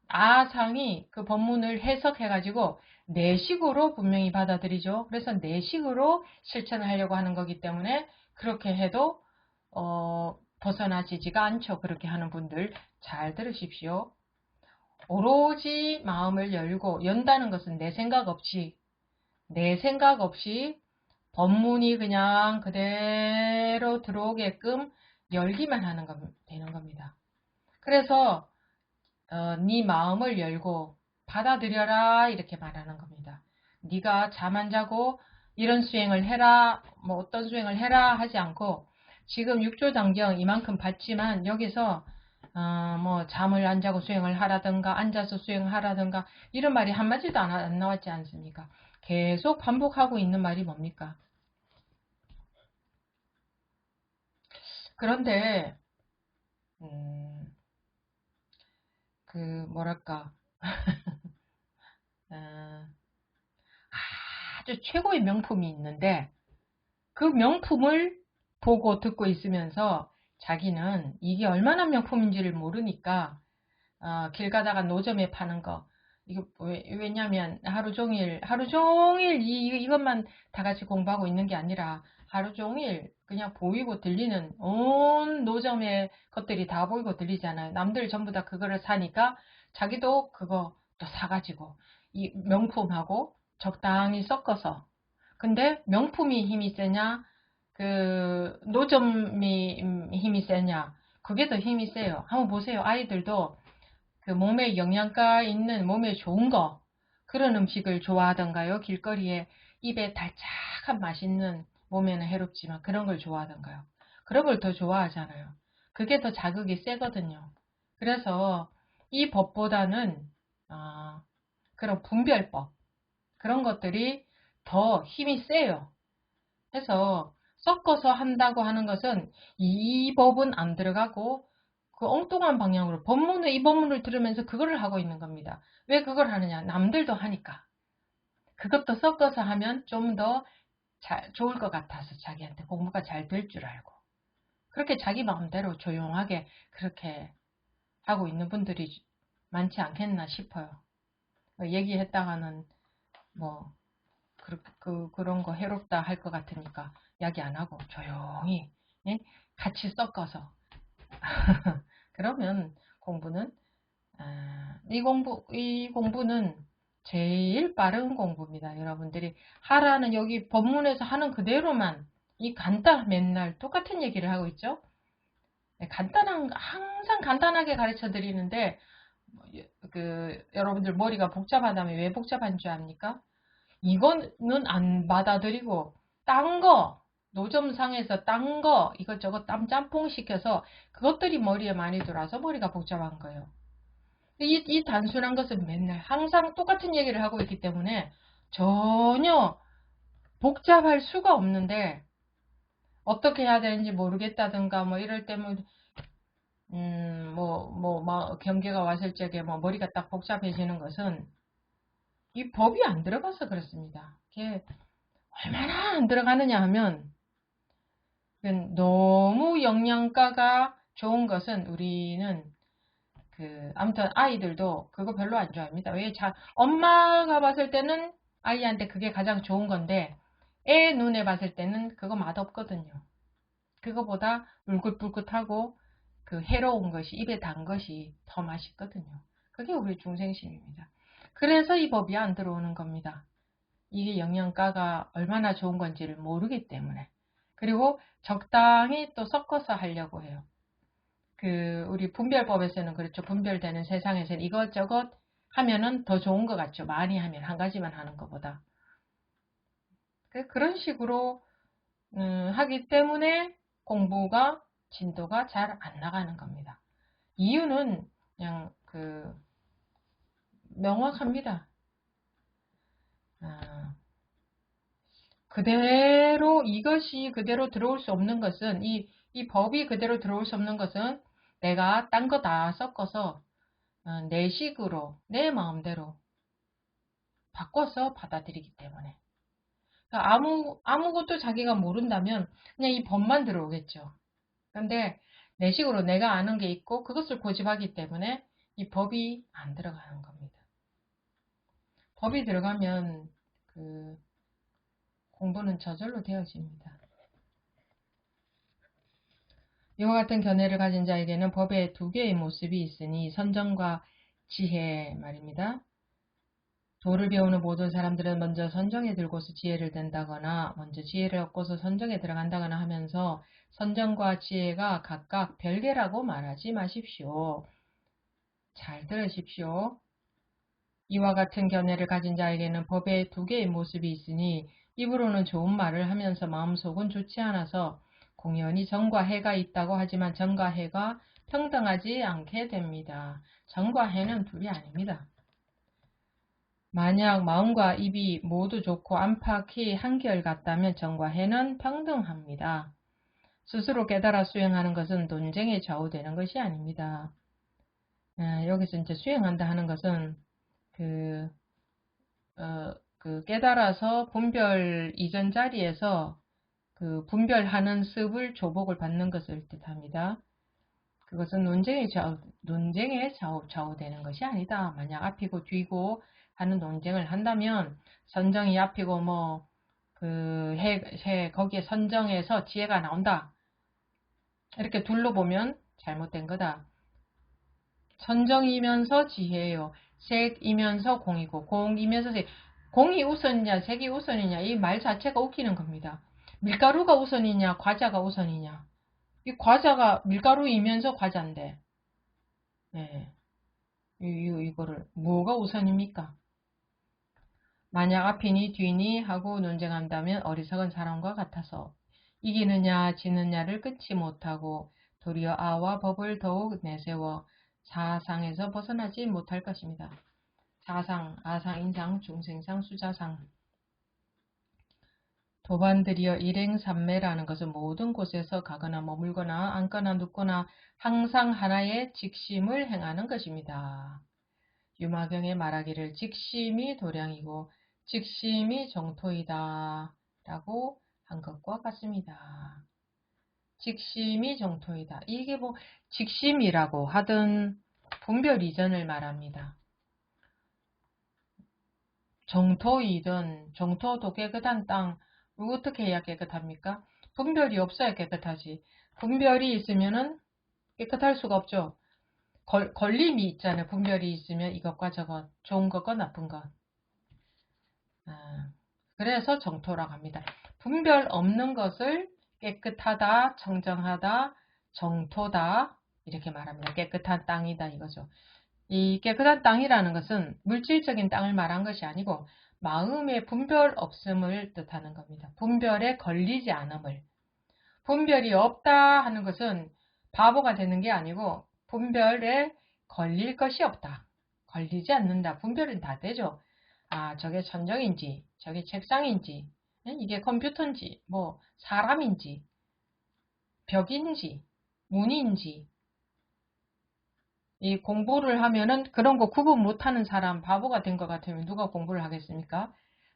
아상이 그 법문을 해석해가지고 내식으로 분명히 받아들이죠. 그래서 내식으로 실천을 하려고 하는 거기 때문에 그렇게 해도 벗어나지가 않죠. 그렇게 하는 분들 잘 들으십시오. 오로지 마음을 열고 연다는 것은 내 생각 없이 법문이 그냥 그대로 들어오게끔 열기만 되는 겁니다. 그래서 네 마음을 열고 받아들여라 이렇게 말하는 겁니다. 네가 잠 안 자고 이런 수행을 해라 어떤 수행을 해라 하지 않고 지금 6조 당경 이만큼 받지만 여기서 잠을 안 자고 수행을 하라든가 앉아서 수행하라든가 이런 말이 한마디도 안 나왔지 않습니까? 계속 반복하고 있는 말이 뭡니까? 그런데 뭐랄까 아주 최고의 명품이 있는데 그 명품을 보고 듣고 있으면서 자기는 이게 얼마나 명품인지를 모르니까 길 가다가 노점에 파는 거 이거 왜냐면 하루 종일 이것만 다 같이 공부하고 있는 게 아니라 하루 종일 그냥 보이고 들리는 온 노점의 것들이 다 보이고 들리잖아요. 남들 전부 다 그거를 사니까 자기도 그거 또 사가지고 이 명품하고 적당히 섞어서 근데 명품이 힘이 세냐 노점이 힘이 세냐 그게 더 힘이 세요. 한번 보세요. 아이들도 그 몸에 영양가 있는 몸에 좋은 거 그런 음식을 좋아하던가요? 길거리에 입에 달짝한 맛있는, 몸에는 해롭지만 그런 걸 좋아하던가요? 그런 걸 더 좋아하잖아요. 그게 더 자극이 세거든요. 그래서 이 법보다는 그런 분별법, 그런 것들이 더 힘이 세요. 해서 섞어서 한다고 하는 것은 이 법은 안 들어가고 그 엉뚱한 방향으로 이 법문을 들으면서 그거를 하고 있는 겁니다. 왜 그걸 하느냐? 남들도 하니까. 그것도 섞어서 하면 좀 더 좋을 것 같아서 자기한테 공부가 잘 될 줄 알고. 그렇게 자기 마음대로 조용하게 그렇게 하고 있는 분들이 많지 않겠나 싶어요. 얘기했다가는 뭐 그런 거 해롭다 할 것 같으니까 이야기 안 하고 조용히, 예? 같이 섞어서 그러면 공부는 이 공부는 제일 빠른 공부입니다. 여러분들이 하라는 여기 법문에서 하는 그대로만 맨날 똑같은 얘기를 하고 있죠. 네, 항상 간단하게 가르쳐 드리는데 여러분들 머리가 복잡하다면 왜 복잡한 줄 압니까? 이거는 안 받아들이고 딴 거, 노점상에서 딴 거 이것저것 짬뽕 시켜서 그것들이 머리에 많이 들어와서 머리가 복잡한 거예요. 이 단순한 것은 맨날 항상 똑같은 얘기를 하고 있기 때문에 전혀 복잡할 수가 없는데, 어떻게 해야 되는지 모르겠다든가 뭐 이럴 때면 경계가 왔을 적에 머리가 딱 복잡해지는 것은 이 법이 안 들어가서 그렇습니다. 이게 얼마나 안 들어가느냐 하면, 너무 영양가가 좋은 것은 우리는 아무튼 아이들도 그거 별로 안 좋아합니다. 엄마가 봤을 때는 아이한테 그게 가장 좋은 건데 애 눈에 봤을 때는 그거 맛없거든요. 그거보다 울긋불긋하고 해로운 것이, 입에 단 것이 더 맛있거든요. 그게 우리 중생심입니다. 그래서 이 법이 안 들어오는 겁니다. 이게 영양가가 얼마나 좋은 건지를 모르기 때문에. 그리고 적당히 또 섞어서 하려고 해요. 우리 분별법에서는 그렇죠. 분별되는 세상에서는 이것저것 하면은 더 좋은 것 같죠. 많이 하면, 한 가지만 하는 것보다. 그런 식으로 하기 때문에 공부가 진도가 잘 안 나가는 겁니다. 이유는 그냥 명확합니다. 이것이 그대로 들어올 수 없는 것은, 이 법이 그대로 들어올 수 없는 것은 내가 딴 거 다 섞어서 내 식으로, 내 마음대로 바꿔서 받아들이기 때문에. 그러니까 아무것도 자기가 모른다면 그냥 이 법만 들어오겠죠. 그런데 내 식으로 내가 아는 게 있고 그것을 고집하기 때문에 이 법이 안 들어가는 겁니다. 법이 들어가면 공부는 저절로 되어집니다. 이와 같은 견해를 가진 자에게는 법에 두 개의 모습이 있으니 선정과 지혜 말입니다. 도를 배우는 모든 사람들은 먼저 선정에 들고서 지혜를 댄다거나 먼저 지혜를 얻고서 선정에 들어간다거나 하면서 선정과 지혜가 각각 별개라고 말하지 마십시오. 잘 들으십시오. 이와 같은 견해를 가진 자에게는 법에 두 개의 모습이 있으니 입으로는 좋은 말을 하면서 마음속은 좋지 않아서 공연히 정과 해가 있다고 하지만 정과 해가 평등하지 않게 됩니다. 정과 해는 둘이 아닙니다. 만약 마음과 입이 모두 좋고 안팎이 한결같다면 정과 해는 평등합니다. 스스로 깨달아 수행하는 것은 논쟁에 좌우되는 것이 아닙니다. 여기서 이제 수행한다 하는 것은 깨달아서 분별 이전 자리에서 분별하는 습을 조복을 받는 것을 뜻합니다. 그것은 논쟁에 좌우되는 것이 아니다. 만약 앞이고 뒤고 하는 논쟁을 한다면 선정이 앞이고 거기에 선정에서 지혜가 나온다. 이렇게 둘로 보면 잘못된 거다. 선정이면서 지혜예요. 색이면서 공이고 공이면서 색. 공이 우선이냐 색이 우선이냐 이 말 자체가 웃기는 겁니다. 밀가루가 우선이냐 과자가 우선이냐. 이 과자가 밀가루이면서 과자인데 이거를 뭐가 우선입니까? 만약 앞이니 뒤니 하고 논쟁한다면 어리석은 사람과 같아서 이기느냐 지느냐를 끊지 못하고 도리어 아와 법을 더욱 내세워 사상에서 벗어나지 못할 것입니다. 사상, 아상, 인상, 중생상, 수자상. 도반들이여 일행삼매라는 것은 모든 곳에서 가거나 머물거나 앉거나 눕거나 항상 하나의 직심을 행하는 것입니다. 유마경의 말하기를 직심이 도량이고 직심이 정토이다 라고 한 것과 같습니다. 직심이 정토이다. 이게 뭐 직심이라고 하든 분별 이전을 말합니다. 정토이든 정토도 깨끗한 땅 어떻게 해야 깨끗합니까? 분별이 없어야 깨끗하지. 분별이 있으면은 깨끗할 수가 없죠. 걸림이 있잖아요. 분별이 있으면 이것과 저것, 좋은 것과 나쁜 것. 그래서 정토라고 합니다. 분별 없는 것을 깨끗하다, 청정하다, 정토다 이렇게 말합니다. 깨끗한 땅이다 이거죠. 이 깨끗한 땅이라는 것은 물질적인 땅을 말한 것이 아니고 마음의 분별 없음을 뜻하는 겁니다. 분별에 걸리지 않음을. 분별이 없다 하는 것은 바보가 되는 게 아니고 분별에 걸릴 것이 없다. 걸리지 않는다. 분별은 다 되죠. 아, 저게 천정인지, 저게 책상인지, 이게 컴퓨터인지, 뭐 사람인지, 벽인지, 문인지. 이 공부를 하면은 그런 거 구분 못하는 사람 바보가 된 것 같으면 누가 공부를 하겠습니까?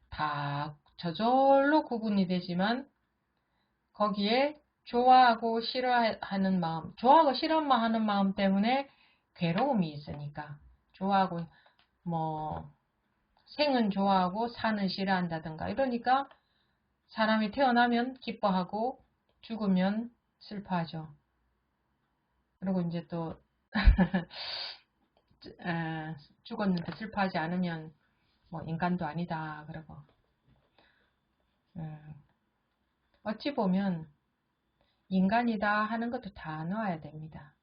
다 저절로 구분이 되지만 거기에 좋아하고 싫어하는 마음, 좋아하고 싫어하는 마음 때문에 괴로움이 있으니까 좋아하고 뭐 생은 좋아하고 사는 싫어한다든가 이러니까 사람이 태어나면 기뻐하고 죽으면 슬퍼하죠. 그리고 이제 또 죽었는데 슬퍼하지 않으면 뭐 인간도 아니다 그러고 어찌 보면 인간이다 하는 것도 다 넣어야 됩니다.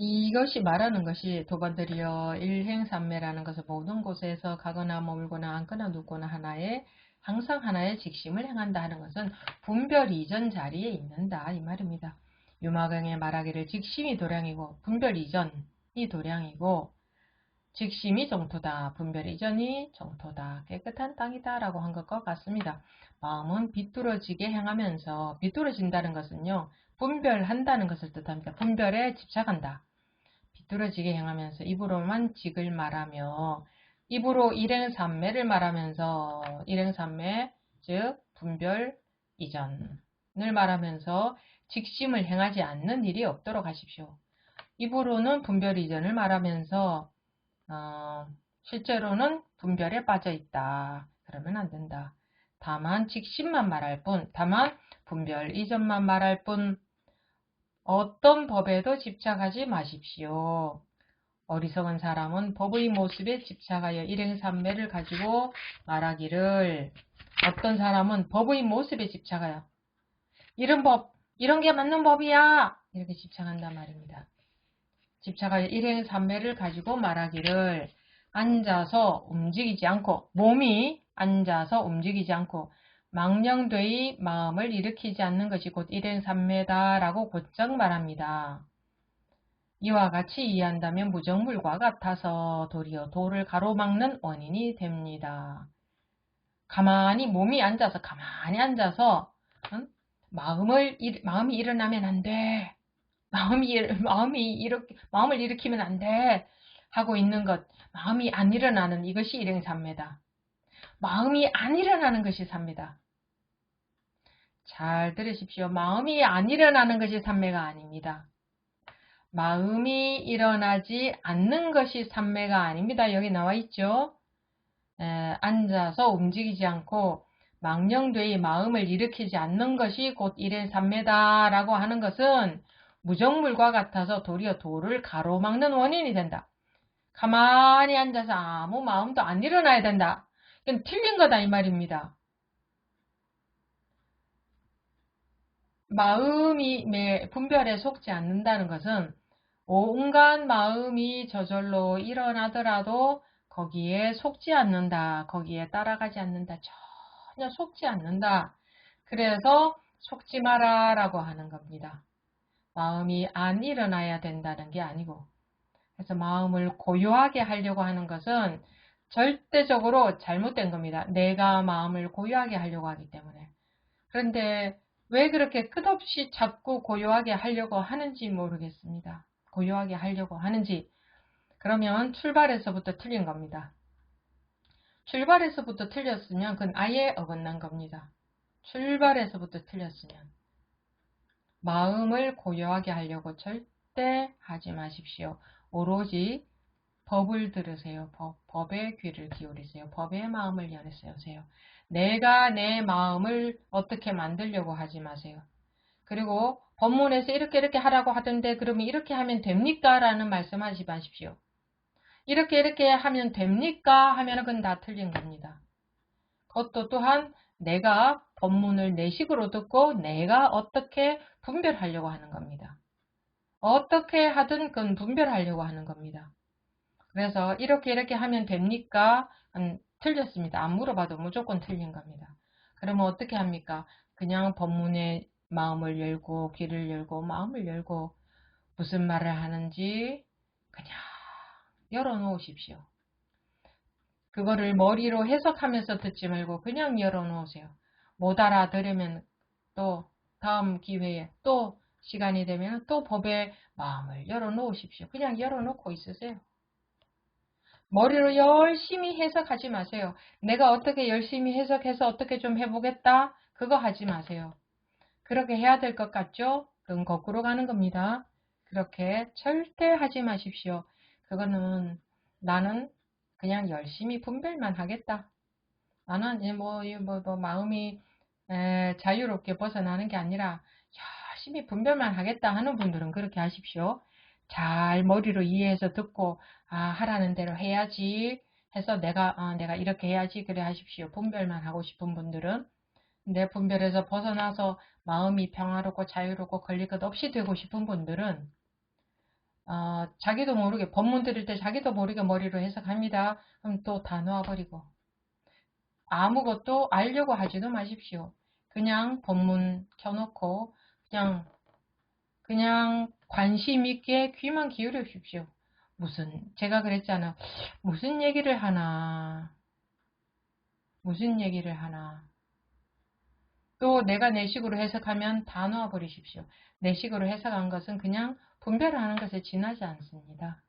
이것이 말하는 것이 도반들이여 일행삼매라는 것은 모든 곳에서 가거나 머물거나 앉거나 눕거나 하나의 항상 하나의 직심을 행한다 하는 것은 분별 이전 자리에 있는다 이 말입니다. 유마경의 말하기를 직심이 도량이고 분별 이전이 도량이고 직심이 정토다. 분별 이전이 정토다. 깨끗한 땅이다 라고 한 것과 같습니다. 마음은 비뚤어지게 행하면서 비뚤어진다는 것은요. 분별한다는 것을 뜻합니다. 분별에 집착한다. 비뚤어지게 행하면서 입으로만 직을 말하며 입으로 일행삼매를 말하면서 일행삼매 즉 분별 이전을 말하면서 직심을 행하지 않는 일이 없도록 하십시오. 입으로는 분별 이전을 말하면서 실제로는 분별에 빠져 있다. 그러면 안 된다. 다만 직심만 말할 뿐, 다만 분별 이전만 말할 뿐 어떤 법에도 집착하지 마십시오. 어리석은 사람은 법의 모습에 집착하여 일행삼매를 가지고 말하기를 어떤 사람은 법의 모습에 집착하여 이런 법, 이런 게 맞는 법이야 이렇게 집착한단 말입니다. 집착하여 일행삼매를 가지고 말하기를 앉아서 움직이지 않고 몸이 앉아서 움직이지 않고 망령되이 마음을 일으키지 않는 것이 곧 일행삼매다라고 곧장 말합니다. 이와 같이 이해한다면 무정물과 같아서 도리어 도를 가로막는 원인이 됩니다. 몸이 앉아서 가만히 앉아서 마음이 일어나면 안 돼. 마음을 일으키면 안 돼. 하고 있는 것, 마음이 안 일어나는 이것이 일행삼매다. 마음이 안 일어나는 것이 삼매다. 잘 들으십시오. 마음이 안 일어나는 것이 삼매가 아닙니다. 마음이 일어나지 않는 것이 삼매가 아닙니다. 여기 나와 있죠. 앉아서 움직이지 않고 망령되이 마음을 일으키지 않는 것이 곧 일행삼매다 라고 하는 것은 무정물과 같아서 도리어 도를 가로막는 원인이 된다. 가만히 앉아서 아무 마음도 안 일어나야 된다. 이건 틀린 거다 이 말입니다. 마음이 분별에 속지 않는다는 것은 온갖 마음이 저절로 일어나더라도 거기에 속지 않는다. 거기에 따라가지 않는다. 전혀 속지 않는다. 그래서 속지 마라 라고 하는 겁니다. 마음이 안 일어나야 된다는 게 아니고. 그래서 마음을 고요하게 하려고 하는 것은 절대적으로 잘못된 겁니다. 내가 마음을 고요하게 하려고 하기 때문에. 그런데 왜 그렇게 끝없이 자꾸 고요하게 하려고 하는지 모르겠습니다. 고요하게 하려고 하는지. 그러면 출발에서부터 틀린 겁니다. 출발에서부터 틀렸으면 그건 아예 어긋난 겁니다. 출발에서부터 틀렸으면. 마음을 고요하게 하려고 절대 하지 마십시오. 오로지 법을 들으세요. 법에 귀를 기울이세요. 법의 마음을 열으세요. 내가 내 마음을 어떻게 만들려고 하지 마세요. 그리고 법문에서 이렇게 하라고 하던데 그러면 이렇게 하면 됩니까? 라는 말씀하지 마십시오. 이렇게 하면 됩니까? 하면 그건 다 틀린 겁니다. 그것도 또한 내가 법문을 내 식으로 듣고 내가 어떻게 분별하려고 하는 겁니다. 어떻게 하든 그건 분별하려고 하는 겁니다. 그래서 이렇게 하면 됩니까? 틀렸습니다. 안 물어봐도 무조건 틀린 겁니다. 그러면 어떻게 합니까? 그냥 법문의 마음을 열고 귀를 열고 마음을 열고 무슨 말을 하는지 그냥 열어놓으십시오. 그거를 머리로 해석하면서 듣지 말고 그냥 열어놓으세요. 못 알아들으면 또 다음 기회에 또 시간이 되면 또 법의 마음을 열어놓으십시오. 그냥 열어놓고 있으세요. 머리로 열심히 해석하지 마세요. 내가 어떻게 열심히 해석해서 어떻게 좀 해보겠다? 그거 하지 마세요. 그렇게 해야 될 것 같죠? 그건 거꾸로 가는 겁니다. 그렇게 절대 하지 마십시오. 그거는 나는 그냥 열심히 분별만 하겠다. 나는 마음이 자유롭게 벗어나는 게 아니라 열심히 분별만 하겠다 하는 분들은 그렇게 하십시오. 잘 머리로 이해해서 듣고 하라는 대로 해야지 해서 내가 이렇게 해야지 그래 하십시오. 분별만 하고 싶은 분들은 내 분별에서 벗어나서 마음이 평화롭고 자유롭고 걸릴 것 없이 되고 싶은 분들은 자기도 모르게 법문 들을 때 자기도 모르게 머리로 해석합니다. 그럼 또 다 놓아버리고 아무것도 알려고 하지도 마십시오. 그냥 법문 켜놓고 그냥 관심 있게 귀만 기울여 주십시오. 제가 그랬잖아. 무슨 얘기를 하나. 또 내가 내 식으로 해석하면 다 놓아버리십시오. 내 식으로 해석한 것은 그냥 분별하는 것에 지나지 않습니다.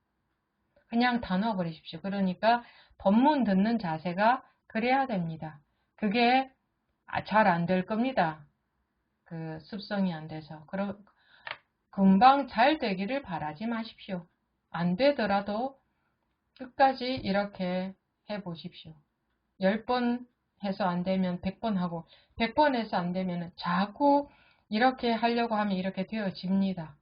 그냥 다 놓아버리십시오. 그러니까 법문 듣는 자세가 그래야 됩니다. 그게 잘 안 될 겁니다. 그 습성이 안 돼서. 금방 잘 되기를 바라지 마십시오. 안 되더라도 끝까지 이렇게 해보십시오. 10번 해서 안 되면 100번 하고 100번 해서 안 되면 자꾸 이렇게 하려고 하면 이렇게 되어집니다.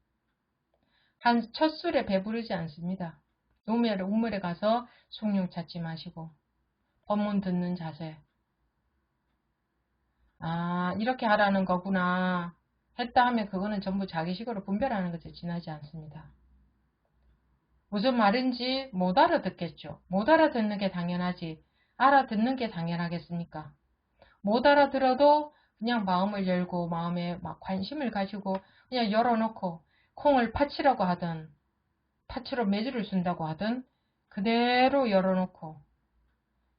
첫 술에 배부르지 않습니다. 우물에 가서 숭늉 찾지 마시고 법문 듣는 자세. 이렇게 하라는 거구나 했다 하면 그거는 전부 자기식으로 분별하는 것에 지나지 않습니다. 무슨 말인지 못 알아듣겠죠. 못 알아듣는 게 당연하지. 알아듣는 게 당연하겠습니까? 못 알아들어도 그냥 마음을 열고 마음에 막 관심을 가지고 그냥 열어놓고 콩을 파치라고 하든 파치로 매주를 쓴다고 하든 그대로 열어놓고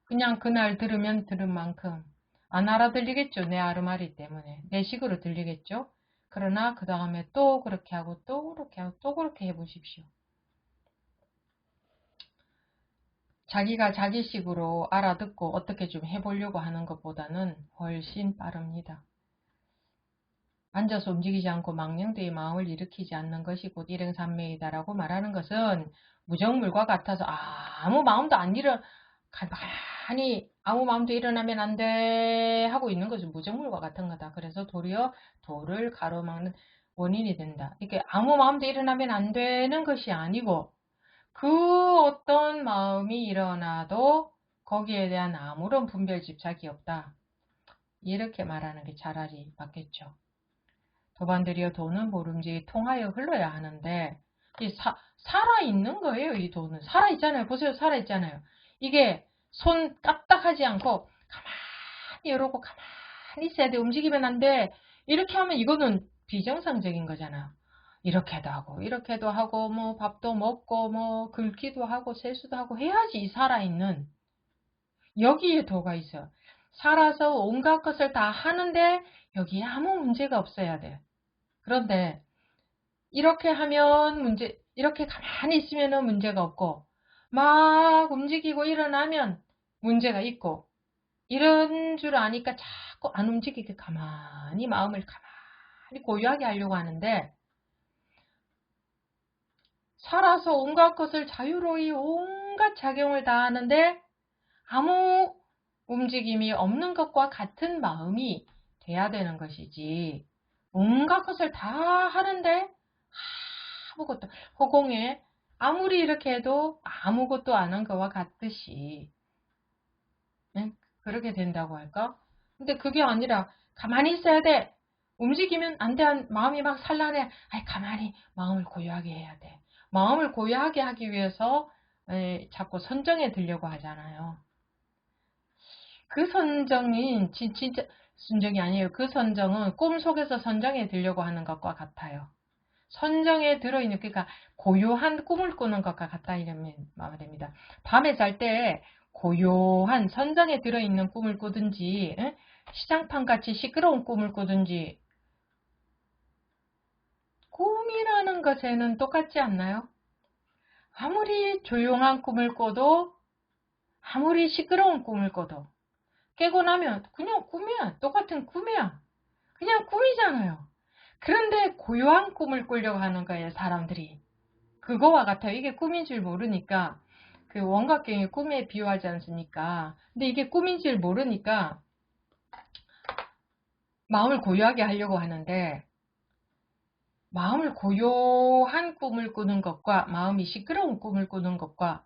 그냥 그날 들으면 들은 만큼 안 알아들리겠죠. 내 아르마리 때문에. 내 식으로 들리겠죠. 그러나 그 다음에 또 그렇게 하고 또 그렇게 하고 또 그렇게 해보십시오. 자기가 자기식으로 알아듣고 어떻게 좀 해보려고 하는 것보다는 훨씬 빠릅니다. 앉아서 움직이지 않고 망령되이 마음을 일으키지 않는 것이 곧 일행삼매이다라고 말하는 것은 무정물과 같아서 아무 마음도 안 가만히 아무 마음도 일어나면 안 돼 하고 있는 것은 무정물과 같은 거다. 그래서 도리어 도를 가로막는 원인이 된다. 이게 아무 마음도 일어나면 안 되는 것이 아니고 그 어떤 마음이 일어나도 거기에 대한 아무런 분별 집착이 없다. 이렇게 말하는 게 차라리 맞겠죠. 도반들이여 도는 모름지기 통하여 흘러야 하는데 이 살아있는 거예요. 이 돈은 살아있잖아요. 보세요. 살아있잖아요. 이게 손 까딱하지 않고 가만히 이러고 가만히 있어야 돼. 움직이면 안 돼. 이렇게 하면 이거는 비정상적인 거잖아. 이렇게도 하고 이렇게도 하고 뭐 밥도 먹고 뭐 긁기도 하고 세수도 하고 해야지 이 살아있는. 여기에 도가 있어. 살아서 온갖 것을 다 하는데 여기에 아무 문제가 없어야 돼. 그런데 이렇게 하면 이렇게 가만히 있으면 문제가 없고 막 움직이고 일어나면 문제가 있고 이런 줄 아니까 자꾸 안 움직이게 가만히 마음을 가만히 고요하게 하려고 하는데 살아서 온갖 것을 자유로이 온갖 작용을 다 하는데 아무 움직임이 없는 것과 같은 마음이 돼야 되는 것이지 온갖 것을 다 하는데 아무것도 허공에 아무리 이렇게 해도 아무것도 안 한 것과 같듯이 그렇게 된다고 할까? 근데 그게 아니라 가만히 있어야 돼. 움직이면 안 돼. 마음이 막 산란해. 아이, 가만히 마음을 고요하게 해야 돼. 마음을 고요하게 하기 위해서 자꾸 선정에 들려고 하잖아요. 그 선정이 진짜 순정이 아니에요. 그 선정은 꿈속에서 선정에 들려고 하는 것과 같아요. 선정에 들어있는 그러니까 고요한 꿈을 꾸는 것과 같다 이런 말입니다. 밤에 잘 때 고요한 선정에 들어있는 꿈을 꾸든지 시장판같이 시끄러운 꿈을 꾸든지 꿈이라는 것에는 똑같지 않나요? 아무리 조용한 꿈을 꿔도 아무리 시끄러운 꿈을 꿔도 깨고 나면 그냥 꿈이야. 똑같은 꿈이야. 그냥 꿈이잖아요. 그런데 고요한 꿈을 꾸려고 하는 거예요. 사람들이. 그거와 같아요. 이게 꿈인 줄 모르니까 그 원각경이 꿈에 비유하지 않습니까? 근데 이게 꿈인 줄 모르니까 마음을 고요하게 하려고 하는데 마음을 고요한 꿈을 꾸는 것과 마음이 시끄러운 꿈을 꾸는 것과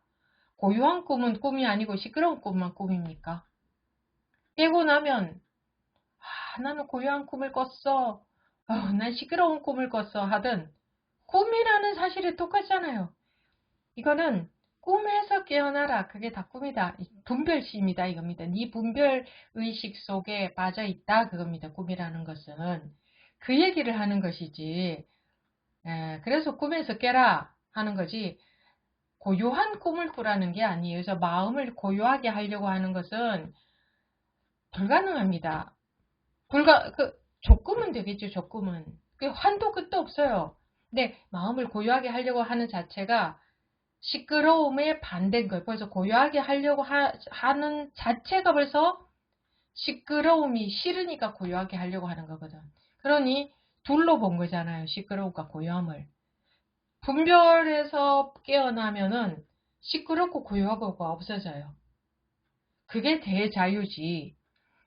고요한 꿈은 꿈이 아니고 시끄러운 꿈만 꿈입니까? 깨고 나면 나는 고요한 꿈을 꿨어. 난 시끄러운 꿈을 꿨어 하든 꿈이라는 사실이 똑같잖아요. 이거는 꿈에서 깨어나라. 그게 다 꿈이다. 분별심이다 이겁니다. 네 분별의식 속에 빠져있다 그겁니다. 꿈이라는 것은. 그 얘기를 하는 것이지. 그래서 꿈에서 깨라 하는 거지. 고요한 꿈을 꾸라는 게 아니에요. 그래서 마음을 고요하게 하려고 하는 것은 불가능합니다. 조금은 되겠죠. 조금은. 그 한도 끝도 없어요. 근데 마음을 고요하게 하려고 하는 자체가 시끄러움에 반대인 거예요. 벌써 고요하게 하려고 하는 자체가 벌써 시끄러움이 싫으니까 고요하게 하려고 하는 거거든. 그러니 둘로 본 거잖아요. 시끄러움과 고요함을. 분별해서 깨어나면은 시끄럽고 고요하고가 없어져요. 그게 대자유지.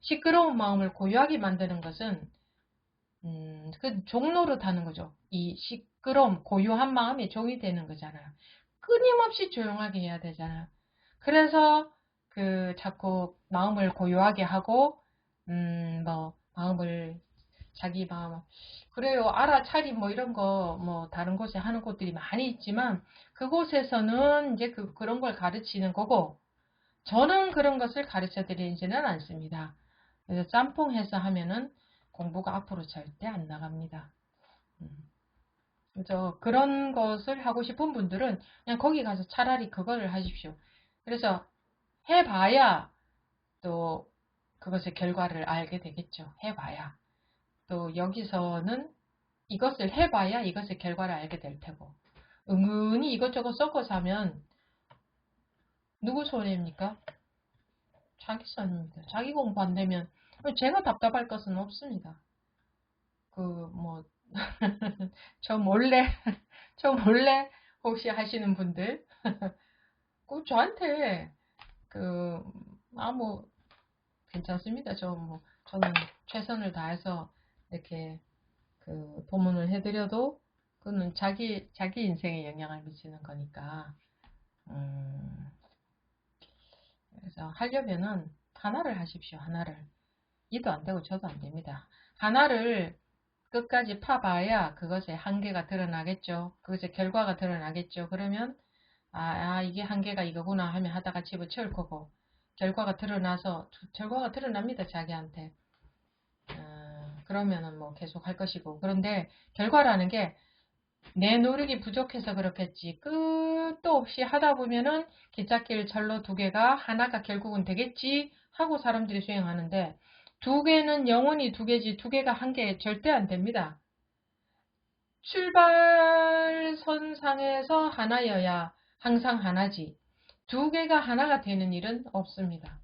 시끄러운 마음을 고요하게 만드는 것은 그 종노릇하는 거죠. 이 시끄러움, 고요한 마음이 종이 되는 거잖아요. 끊임없이 조용하게 해야 되잖아요. 그래서 자꾸 마음을 고요하게 하고 마음을 자기 마음 그래요. 알아차림 뭐 이런 거 뭐 다른 곳에 하는 곳들이 많이 있지만 그곳에서는 이제 그런 걸 가르치는 거고 저는 그런 것을 가르쳐 드리지는 않습니다. 그래서 짬뽕해서 하면은 공부가 앞으로 절대 안 나갑니다. 그래서 그런 것을 하고 싶은 분들은 그냥 거기 가서 차라리 그거를 하십시오. 그래서 해봐야 또 그것의 결과를 알게 되겠죠. 해봐야. 또 여기서는 이것을 해봐야 이것의 결과를 알게 될 테고 은근히 이것저것 섞어서 하면 누구 손해입니까? 자기 손입니다. 자기 공부 안 되면 제가 답답할 것은 없습니다. 저 몰래 저 몰래 혹시 하시는 분들 저한테 뭐 괜찮습니다. 저는 최선을 다해서 이렇게 도문을 해드려도 그거는 자기 인생에 영향을 미치는 거니까 그래서 하려면은 하나를 하십시오. 하나를. 이도 안 되고 저도 안 됩니다. 하나를 끝까지 파봐야 그것의 한계가 드러나겠죠. 그것의 결과가 드러나겠죠. 그러면 이게 한계가 이거구나 하면 하다가 집어치울 거고, 결과가 드러납니다. 자기한테. 그러면은 뭐 계속 할 것이고. 그런데 결과라는 게 내 노력이 부족해서 그렇겠지. 끝도 없이 하다 보면은 기찻길 철로 두 개가 하나가 결국은 되겠지 하고 사람들이 수행하는데, 두 개는 영원히 두 개지 두 개가 한 개 절대 안 됩니다. 출발선상에서 하나여야 항상 하나지. 두 개가 하나가 되는 일은 없습니다.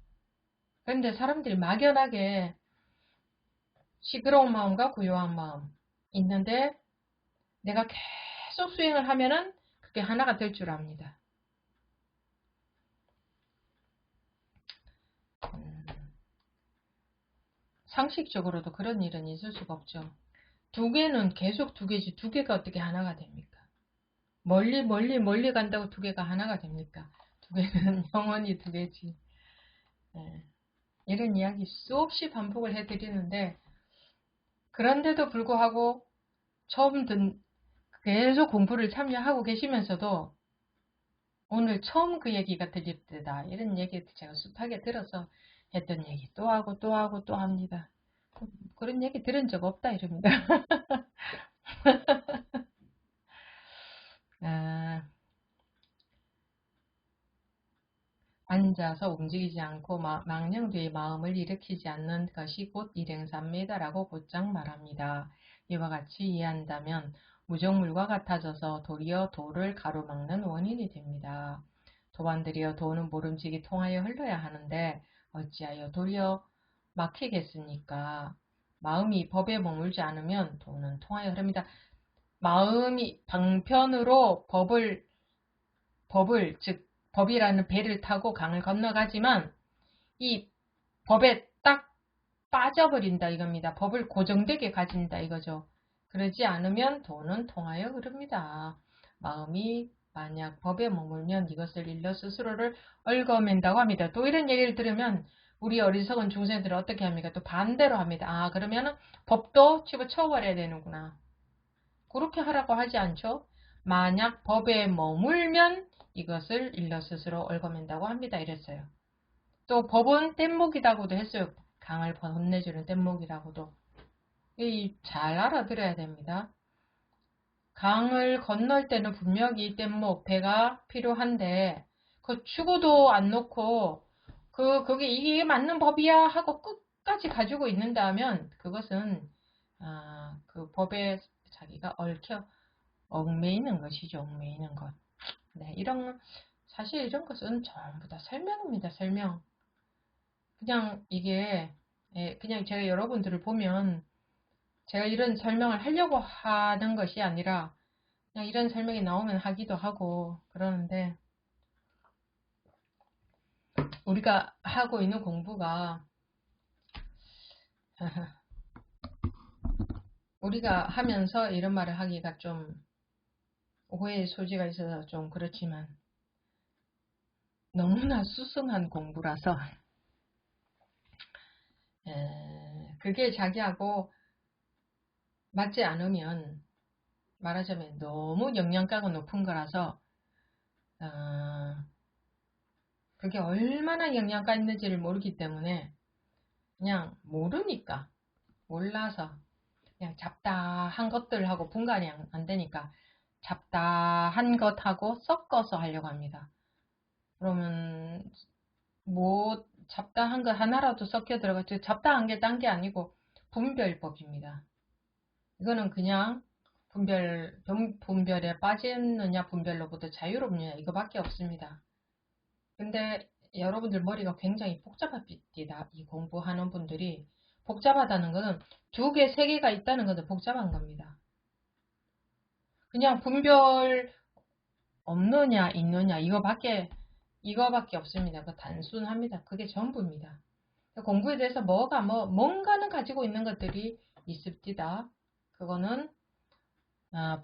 그런데 사람들이 막연하게 시끄러운 마음과 고요한 마음 있는데, 내가 계속 수행을 하면은 그게 하나가 될 줄 압니다. 상식적으로도 그런 일은 있을 수가 없죠. 두 개는 계속 두 개지 두 개가 어떻게 하나가 됩니까? 멀리 간다고 두 개가 하나가 됩니까? 두 개는 영원히 두 개지. 네. 이런 이야기 수없이 반복을 해드리는데, 그런데도 불구하고 계속 공부를 참여하고 계시면서도 오늘 처음 그 얘기가 들렸다. 이런 얘기 제가 숱하게 들어서 했던 얘기 또 하고 또 하고 또 합니다. 그런 얘기 들은 적 없다 이럽니다. 아, 앉아서 움직이지 않고 망령되이 마음을 일으키지 않는 것이 곧 일행삼매다라고 곧장 말합니다. 이와 같이 이해한다면 무정물과 같아져서 도리어 도를 가로막는 원인이 됩니다. 도반들이여 도는 모름지기 통하여 흘러야 하는데 어찌하여 도리어 막히겠습니까? 마음이 법에 머물지 않으면 도는 통하여 흐릅니다. 마음이 방편으로 즉 법이라는 배를 타고 강을 건너가지만 이 법에 딱 빠져버린다 이겁니다. 법을 고정되게 가진다 이거죠. 그러지 않으면 도는 통하여 흐릅니다. 마음이 만약 법에 머물면 이것을 일러 스스로를 얽어맨다고 합니다. 또 이런 얘기를 들으면 우리 어리석은 중생들은 어떻게 합니까? 또 반대로 합니다. 그러면 법도 집어쳐버려야 되는구나. 그렇게 하라고 하지 않죠? 만약 법에 머물면 이것을 일러 스스로 얽어맨다고 합니다. 이랬어요. 또 법은 뗏목이라고도 했어요. 강을 건네주는 뗏목이라고도. 잘 알아들어야 됩니다. 강을 건널 때는 분명히 뗏목, 배가 필요한데 그 추구도 안 놓고 그게 이게 맞는 법이야 하고 끝까지 가지고 있는다면 그것은 그 법에 자기가 얽매이는 것이죠. 얽매이는 것. 네, 사실 이런 것은 전부 다 설명입니다. 설명. 그냥 그냥 제가 여러분들을 보면 제가 이런 설명을 하려고 하는 것이 아니라 그냥 이런 설명이 나오면 하기도 하고 그러는데, 우리가 하고 있는 공부가 우리가 하면서 이런 말을 하기가 좀 오해의 소지가 있어서 좀 그렇지만 너무나 수승한 공부라서 그게 자기하고 맞지 않으면 말하자면 너무 영양가가 높은 거라서 그게 얼마나 영양가 있는지를 모르기 때문에 그냥 몰라서 그냥 잡다한 것들하고 분간이 안 되니까 잡다한 것하고 섞어서 하려고 합니다. 그러면 잡다한 거 하나라도 섞여 들어가죠. 잡다한 게 딴 게 아니고 분별법입니다. 이거는 그냥 분별에 빠졌느냐 분별로부터 자유롭느냐 이거밖에 없습니다. 근데 여러분들 머리가 굉장히 복잡합니다. 이 공부하는 분들이 복잡하다는 것은 두 개, 세 개가 있다는 것은 복잡한 겁니다. 그냥 분별 없느냐 있느냐 이거밖에 없습니다. 그 단순합니다. 그게 전부입니다. 공부에 대해서 뭔가는 가지고 있는 것들이 있습니다. 그거는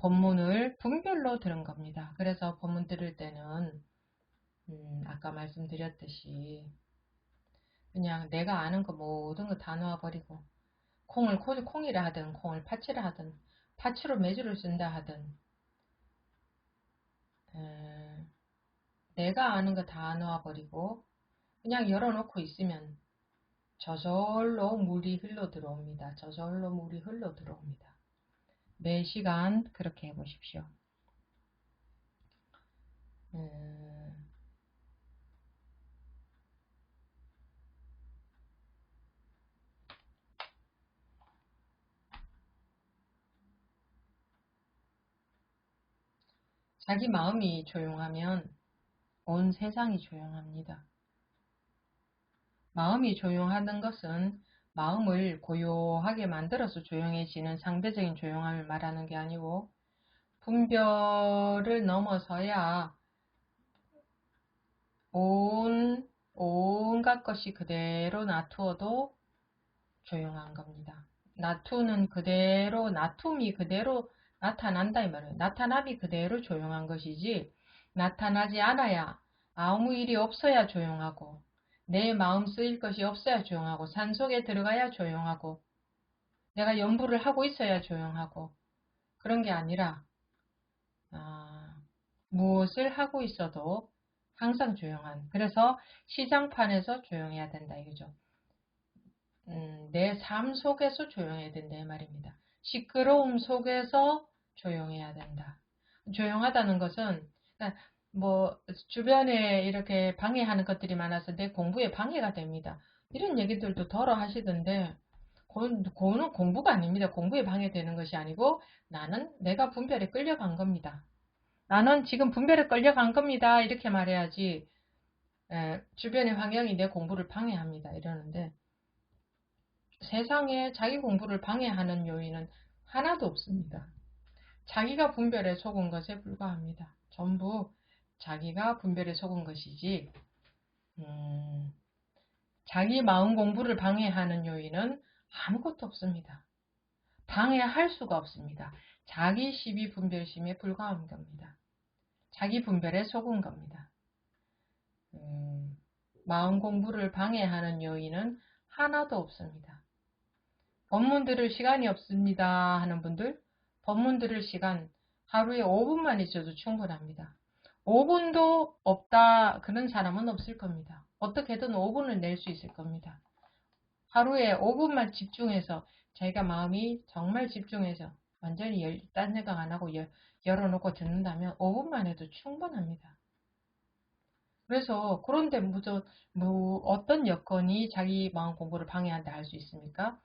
법문을 분별로 들은 겁니다. 그래서 법문 들을 때는 아까 말씀드렸듯이 그냥 내가 아는 거 모든 거 다 놓아버리고 콩이라 하든 콩을 파치라 하든 파츠로 매주를 쓴다 하든 내가 아는 거 다 놓아버리고 그냥 열어놓고 있으면 저절로 물이 흘러 들어옵니다. 저절로 물이 흘러 들어옵니다. 매 시간 그렇게 해보십시오. 자기 마음이 조용하면 온 세상이 조용합니다. 마음이 조용하는 것은 마음을 고요하게 만들어서 조용해지는 상대적인 조용함을 말하는 게 아니고 분별을 넘어서야 온갖 것이 그대로 놔두어도 조용한 겁니다. 놔두는 그대로, 놔툼이 그대로 나타난다 이 말이에요. 나타남이 그대로 조용한 것이지 나타나지 않아야 아무 일이 없어야 조용하고 내 마음 쓰일 것이 없어야 조용하고 산속에 들어가야 조용하고 내가 연부를 하고 있어야 조용하고 그런 게 아니라 무엇을 하고 있어도 항상 조용한 그래서 시장판에서 조용해야 된다 이거죠. 내 삶 속에서 조용해야 된다 이 말입니다. 시끄러움 속에서 조용해야 된다. 조용하다는 것은 뭐 주변에 이렇게 방해하는 것들이 많아서 내 공부에 방해가 됩니다. 이런 얘기들도 덜어 하시던데 그거는 공부가 아닙니다. 공부에 방해되는 것이 아니고 나는 내가 분별에 끌려간 겁니다. 나는 지금 분별에 끌려간 겁니다. 이렇게 말해야지 주변의 환경이 내 공부를 방해합니다. 이러는데 세상에 자기 공부를 방해하는 요인은 하나도 없습니다. 자기가 분별에 속은 것에 불과합니다. 전부 자기가 분별에 속은 것이지 자기 마음 공부를 방해하는 요인은 아무것도 없습니다. 방해할 수가 없습니다. 자기 시비 분별심에 불과한 겁니다. 자기 분별에 속은 겁니다. 마음 공부를 방해하는 요인은 하나도 없습니다. 법문 들을 시간이 없습니다 하는 분들 법문 들을 시간 하루에 5분만 있어도 충분합니다. 5분도 없다 그런 사람은 없을 겁니다. 어떻게든 5분을 낼 수 있을 겁니다. 하루에 5분만 집중해서 자기가 마음이 정말 집중해서 완전히 딴 생각 안 하고 열어놓고 듣는다면 5분만 해도 충분합니다. 그래서 그런데 어떤 여건이 자기 마음 공부를 방해한다 할 수 있습니까?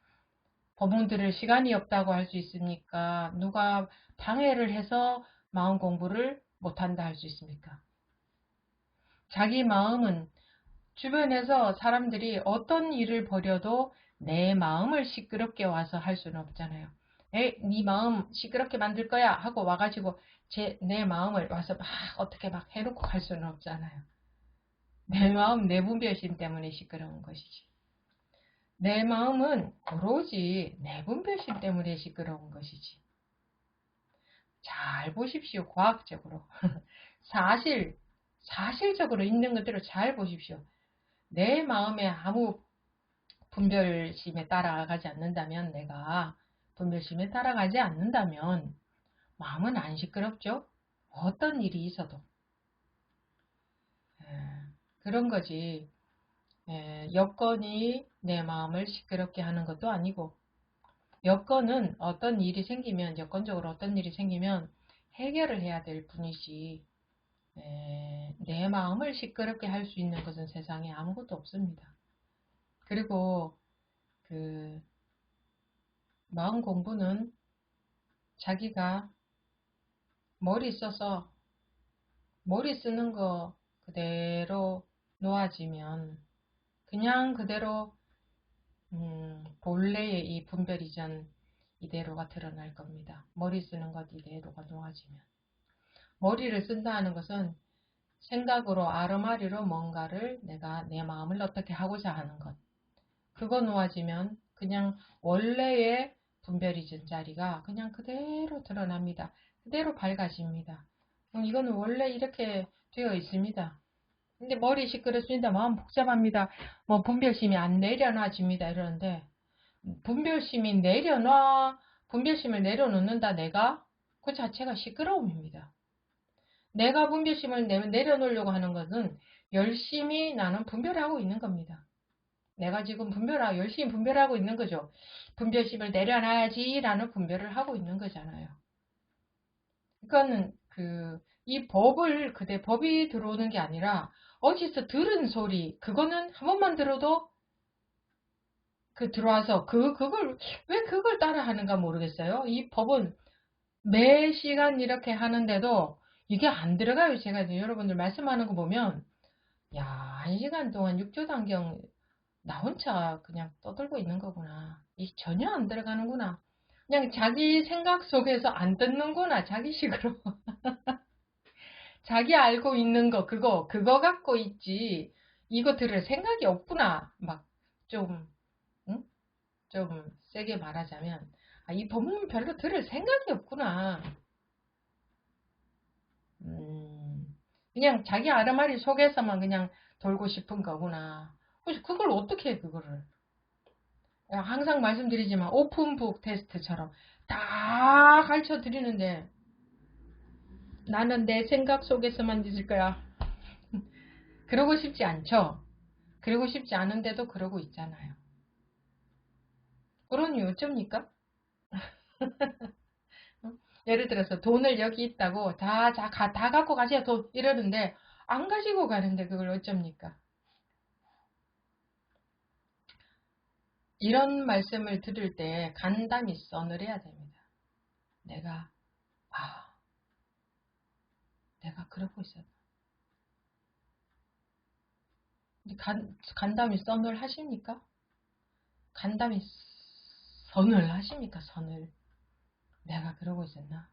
법문 들을 시간이 없다고 할 수 있습니까? 누가 방해를 해서 마음 공부를 못한다 할 수 있습니까? 자기 마음은 주변에서 사람들이 어떤 일을 벌여도 내 마음을 시끄럽게 와서 할 수는 없잖아요. 네 마음 시끄럽게 만들 거야 하고 와가지고 내 마음을 와서 막 어떻게 막 해놓고 갈 수는 없잖아요. 내 마음 내 분별심 때문에 시끄러운 것이지. 내 마음은 오로지 내 분별심 때문에 시끄러운 것이지. 잘 보십시오. 과학적으로. 사실적으로 있는 것대로 잘 보십시오. 내 마음에 아무 분별심에 따라가지 않는다면 내가 분별심에 따라가지 않는다면 마음은 안 시끄럽죠. 어떤 일이 있어도. 그런 거지. 여건이 내 마음을 시끄럽게 하는 것도 아니고 여건은 어떤 일이 생기면 여건적으로 어떤 일이 생기면 해결을 해야 될 뿐이지 내 마음을 시끄럽게 할 수 있는 것은 세상에 아무것도 없습니다. 그리고 그 마음 공부는 자기가 머리 써서 머리 쓰는 거 그대로 놓아지면 그냥 그대로 본래의 이 분별 이전 이대로가 드러날 겁니다. 머리 쓰는 것 이대로가 놓아지면 머리를 쓴다는 것은 생각으로 아르마리로 뭔가를 내가 내 마음을 어떻게 하고자 하는 것 그거 놓아지면 그냥 원래의 분별이전 자리가 그냥 그대로 드러납니다. 그대로 밝아집니다. 이거는 원래 이렇게 되어 있습니다. 근데 머리 시끄럽습니다. 마음 복잡합니다. 뭐 분별심이 안 내려놔집니다. 이러는데 분별심을 내려놓는다 내가 그 자체가 시끄러움입니다. 내가 분별심을 내려놓으려고 하는 것은 열심히 나는 분별하고 있는 겁니다. 내가 지금 열심히 분별하고 있는 거죠. 분별심을 내려놔야지 라는 분별을 하고 있는 거잖아요. 그러니까는 이 법이 들어오는 게 아니라 어디서 들은 소리, 그거는 한 번만 들어도 들어와서 왜 그걸 따라 하는가 모르겠어요. 이 법은 매 시간 이렇게 하는데도 이게 안 들어가요. 제가 이제 여러분들 말씀하는 거 보면, 야, 1시간 동안 육조단경 나 혼자 그냥 떠들고 있는 거구나. 이 전혀 안 들어가는구나. 그냥 자기 생각 속에서 안 듣는구나. 자기식으로. 자기 알고 있는 거, 그거 갖고 있지. 이거 들을 생각이 없구나. 막, 좀, 응? 좀 세게 말하자면, 이 법문 별로 들을 생각이 없구나. 그냥 자기 아르마리 속에서만 그냥 돌고 싶은 거구나. 그래서 그걸 어떻게 해, 그거를. 항상 말씀드리지만, 오픈북 테스트처럼 다 가르쳐 드리는데, 나는 내 생각 속에서만 있을 거야. 그러고 싶지 않죠? 그러고 싶지 않은데도 그러고 있잖아요. 그러니 어쩝니까? 예를 들어서 돈을 여기 있다고 다 갖고 가세요 돈 이러는데 안 가지고 가는데 그걸 어쩝니까? 이런 말씀을 들을 때 간담이 써늘해야 됩니다. 내가 내가 그러고 있었다. 간담이 써늘 하십니까? 간담이 선을 하십니까? 선을. 내가 그러고 있었나?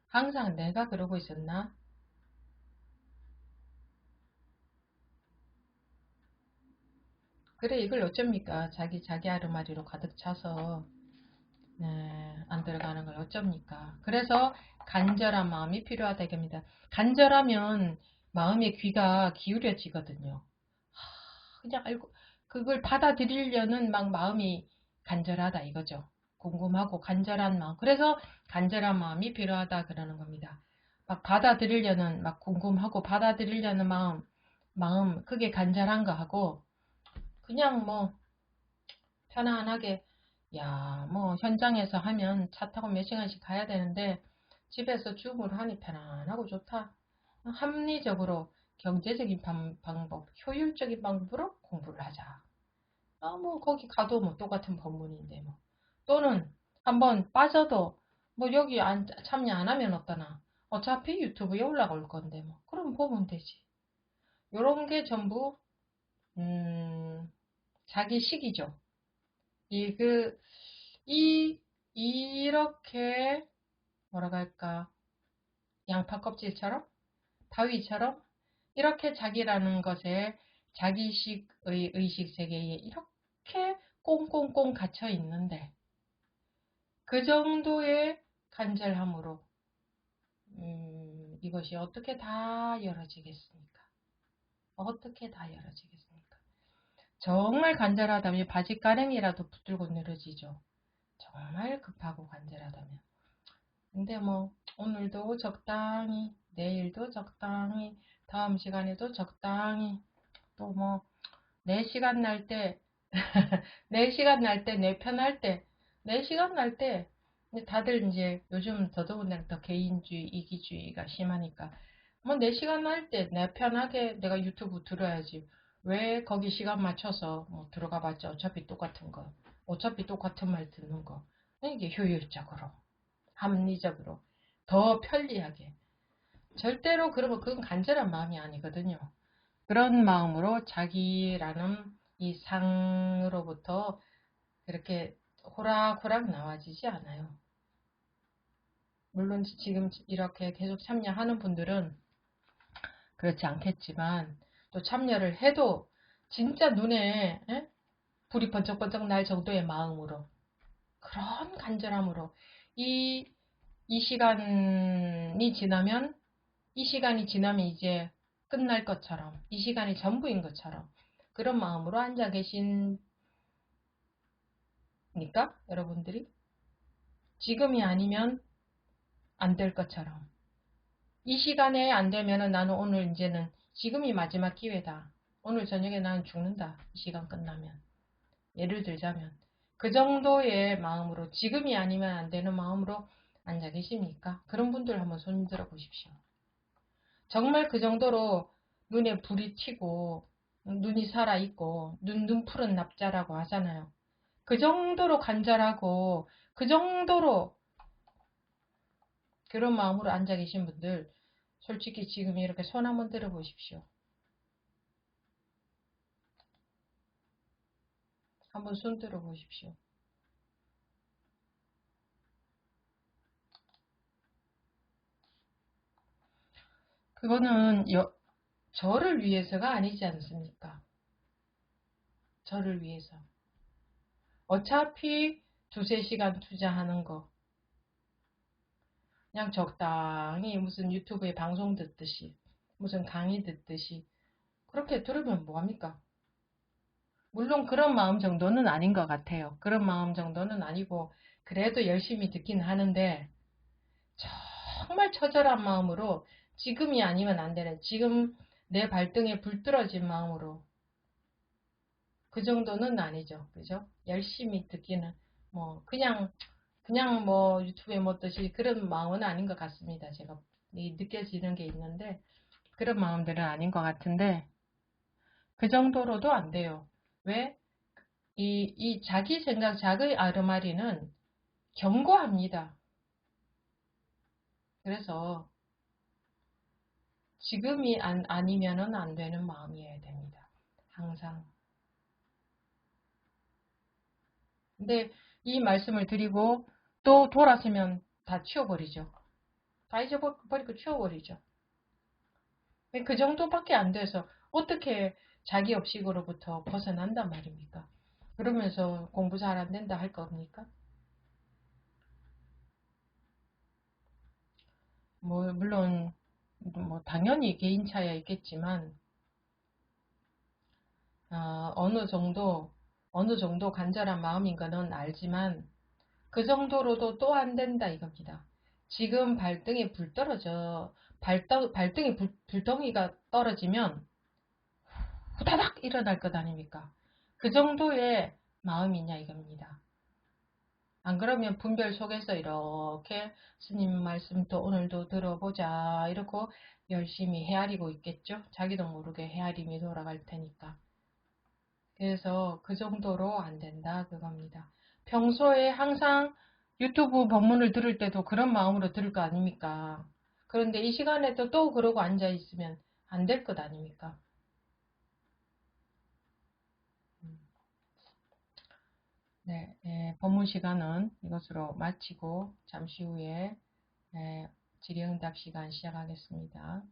항상 내가 그러고 있었나? 그래 이걸 어쩝니까? 자기 아르마리로 가득 차서 안 들어가는 걸 어쩝니까? 그래서 간절한 마음이 필요하다 이겁니다. 간절하면 마음의 귀가 기울여지거든요. 그냥 알고 그걸 받아들이려는 막 마음이 간절하다 이거죠. 궁금하고 간절한 마음. 그래서 간절한 마음이 필요하다 그러는 겁니다. 막 받아들이려는 막 궁금하고 받아들이려는 마음 그게 간절한 거 하고 그냥 뭐 편안하게 야 뭐 현장에서 하면 차 타고 몇 시간씩 가야 되는데 집에서 줌으로 하니 편안하고 좋다. 합리적으로 경제적인 방법, 효율적인 방법으로 공부를 하자. 뭐 거기 가도 뭐 똑같은 법문인데 뭐. 또는 한번 빠져도 뭐 여기 참여 안 하면 어떠나. 어차피 유튜브에 올라갈 건데 뭐. 그럼 보면 되지. 요런 게 전부 자기 식이죠. 이렇게 뭐라고 할까 양파 껍질처럼 바위처럼 이렇게 자기라는 것에 자기식의 의식 세계에 이렇게 꽁꽁꽁 갇혀 있는데 그 정도의 간절함으로 이것이 어떻게 다 열어지겠습니까? 어떻게 다 열어지겠습니까? 정말 간절하다면 바짓가랭이라도 붙들고 늘어지죠. 정말 급하고 간절하다면. 근데 뭐 오늘도 적당히 내일도 적당히 다음 시간에도 적당히 또 뭐 내 시간 날 때 내 시간 날 때 내 편할 때 내 시간 날 때 다들 이제 요즘 더더군다나 더 개인주의 이기주의가 심하니까 뭐 내 시간 날 때 내 편하게 내가 유튜브 들어야지 왜 거기 시간 맞춰서 뭐 들어가 봤자 어차피 똑같은 거 어차피 똑같은 말 듣는 거 이게 효율적으로 합리적으로 더 편리하게 절대로 그러면 그건 간절한 마음이 아니거든요. 그런 마음으로 자기라는 이 상으로부터 그렇게 호락호락 나와지지 않아요. 물론 지금 이렇게 계속 참여하는 분들은 그렇지 않겠지만 또 참여를 해도 진짜 눈에 불이 번쩍번쩍 날 정도의 마음으로 그런 간절함으로 이 시간이 지나면 이제 끝날 것처럼 이 시간이 전부인 것처럼 그런 마음으로 앉아 계신 하시겠습니까? 여러분들이? 지금이 아니면 안 될 것처럼. 이 시간에 안 되면은 나는 오늘 이제는 지금이 마지막 기회다. 오늘 저녁에 나는 죽는다. 이 시간 끝나면. 예를 들자면. 그 정도의 마음으로 지금이 아니면 안 되는 마음으로 앉아 계십니까? 그런 분들 한번 손 들어 보십시오. 정말 그 정도로 눈에 불이 튀고 눈이 살아있고 눈푸른 납자라고 하잖아요. 그 정도로 간절하고 그 정도로 그런 마음으로 앉아 계신 분들 솔직히 지금 이렇게 손 한번 들어 보십시오. 한번 손 들어 보십시오. 그거는 저를 위해서가 아니지 않습니까? 저를 위해서. 어차피 두세 시간 투자하는 거 그냥 적당히 무슨 유튜브에 방송 듣듯이 무슨 강의 듣듯이 그렇게 들으면 뭐합니까? 물론 그런 마음 정도는 아닌 것 같아요. 그런 마음 정도는 아니고 그래도 열심히 듣긴 하는데 정말 처절한 마음으로 지금이 아니면 안 되는 지금 내 발등에 불 떨어진 마음으로 그 정도는 아니죠. 그죠? 열심히 듣기는 뭐 그냥 뭐 유튜브에 뭐 뜨시 그런 마음은 아닌 것 같습니다. 제가 느껴지는 게 있는데 그런 마음들은 아닌 것 같은데 그 정도로도 안 돼요. 왜? 이 자기 생각, 자기 아르마리는 견고합니다. 그래서 지금이 아니면은 안 되는 마음이어야 됩니다. 항상. 근데 이 말씀을 드리고 또 돌아서면 다 치워버리죠. 다 잊어버리고 치워버리죠. 그 정도밖에 안 돼서 어떻게 자기업식으로부터 벗어난단 말입니까? 그러면서 공부 잘 안 된다 할 겁니까? 뭐 물론 뭐 당연히 개인 차이가 있겠지만 어느 정도 간절한 마음인 거는 알지만 그 정도로도 또 안 된다 이겁니다. 지금 발등에 불 떨어져 발등에 불덩이가 떨어지면 후다닥 일어날 것 아닙니까? 그 정도의 마음이냐 이겁니다. 안 그러면 분별 속에서 이렇게 스님 말씀도 오늘도 들어보자 이러고 열심히 헤아리고 있겠죠. 자기도 모르게 헤아림이 돌아갈 테니까. 그래서 그 정도로 안 된다 그겁니다. 평소에 항상 유튜브 법문을 들을 때도 그런 마음으로 들을 거 아닙니까? 그런데 이 시간에도 또 그러고 앉아 있으면 안 될 것 아닙니까? 음. 네, 법문 시간은 이것으로 마치고 잠시 후에 질의응답 시간 시작하겠습니다.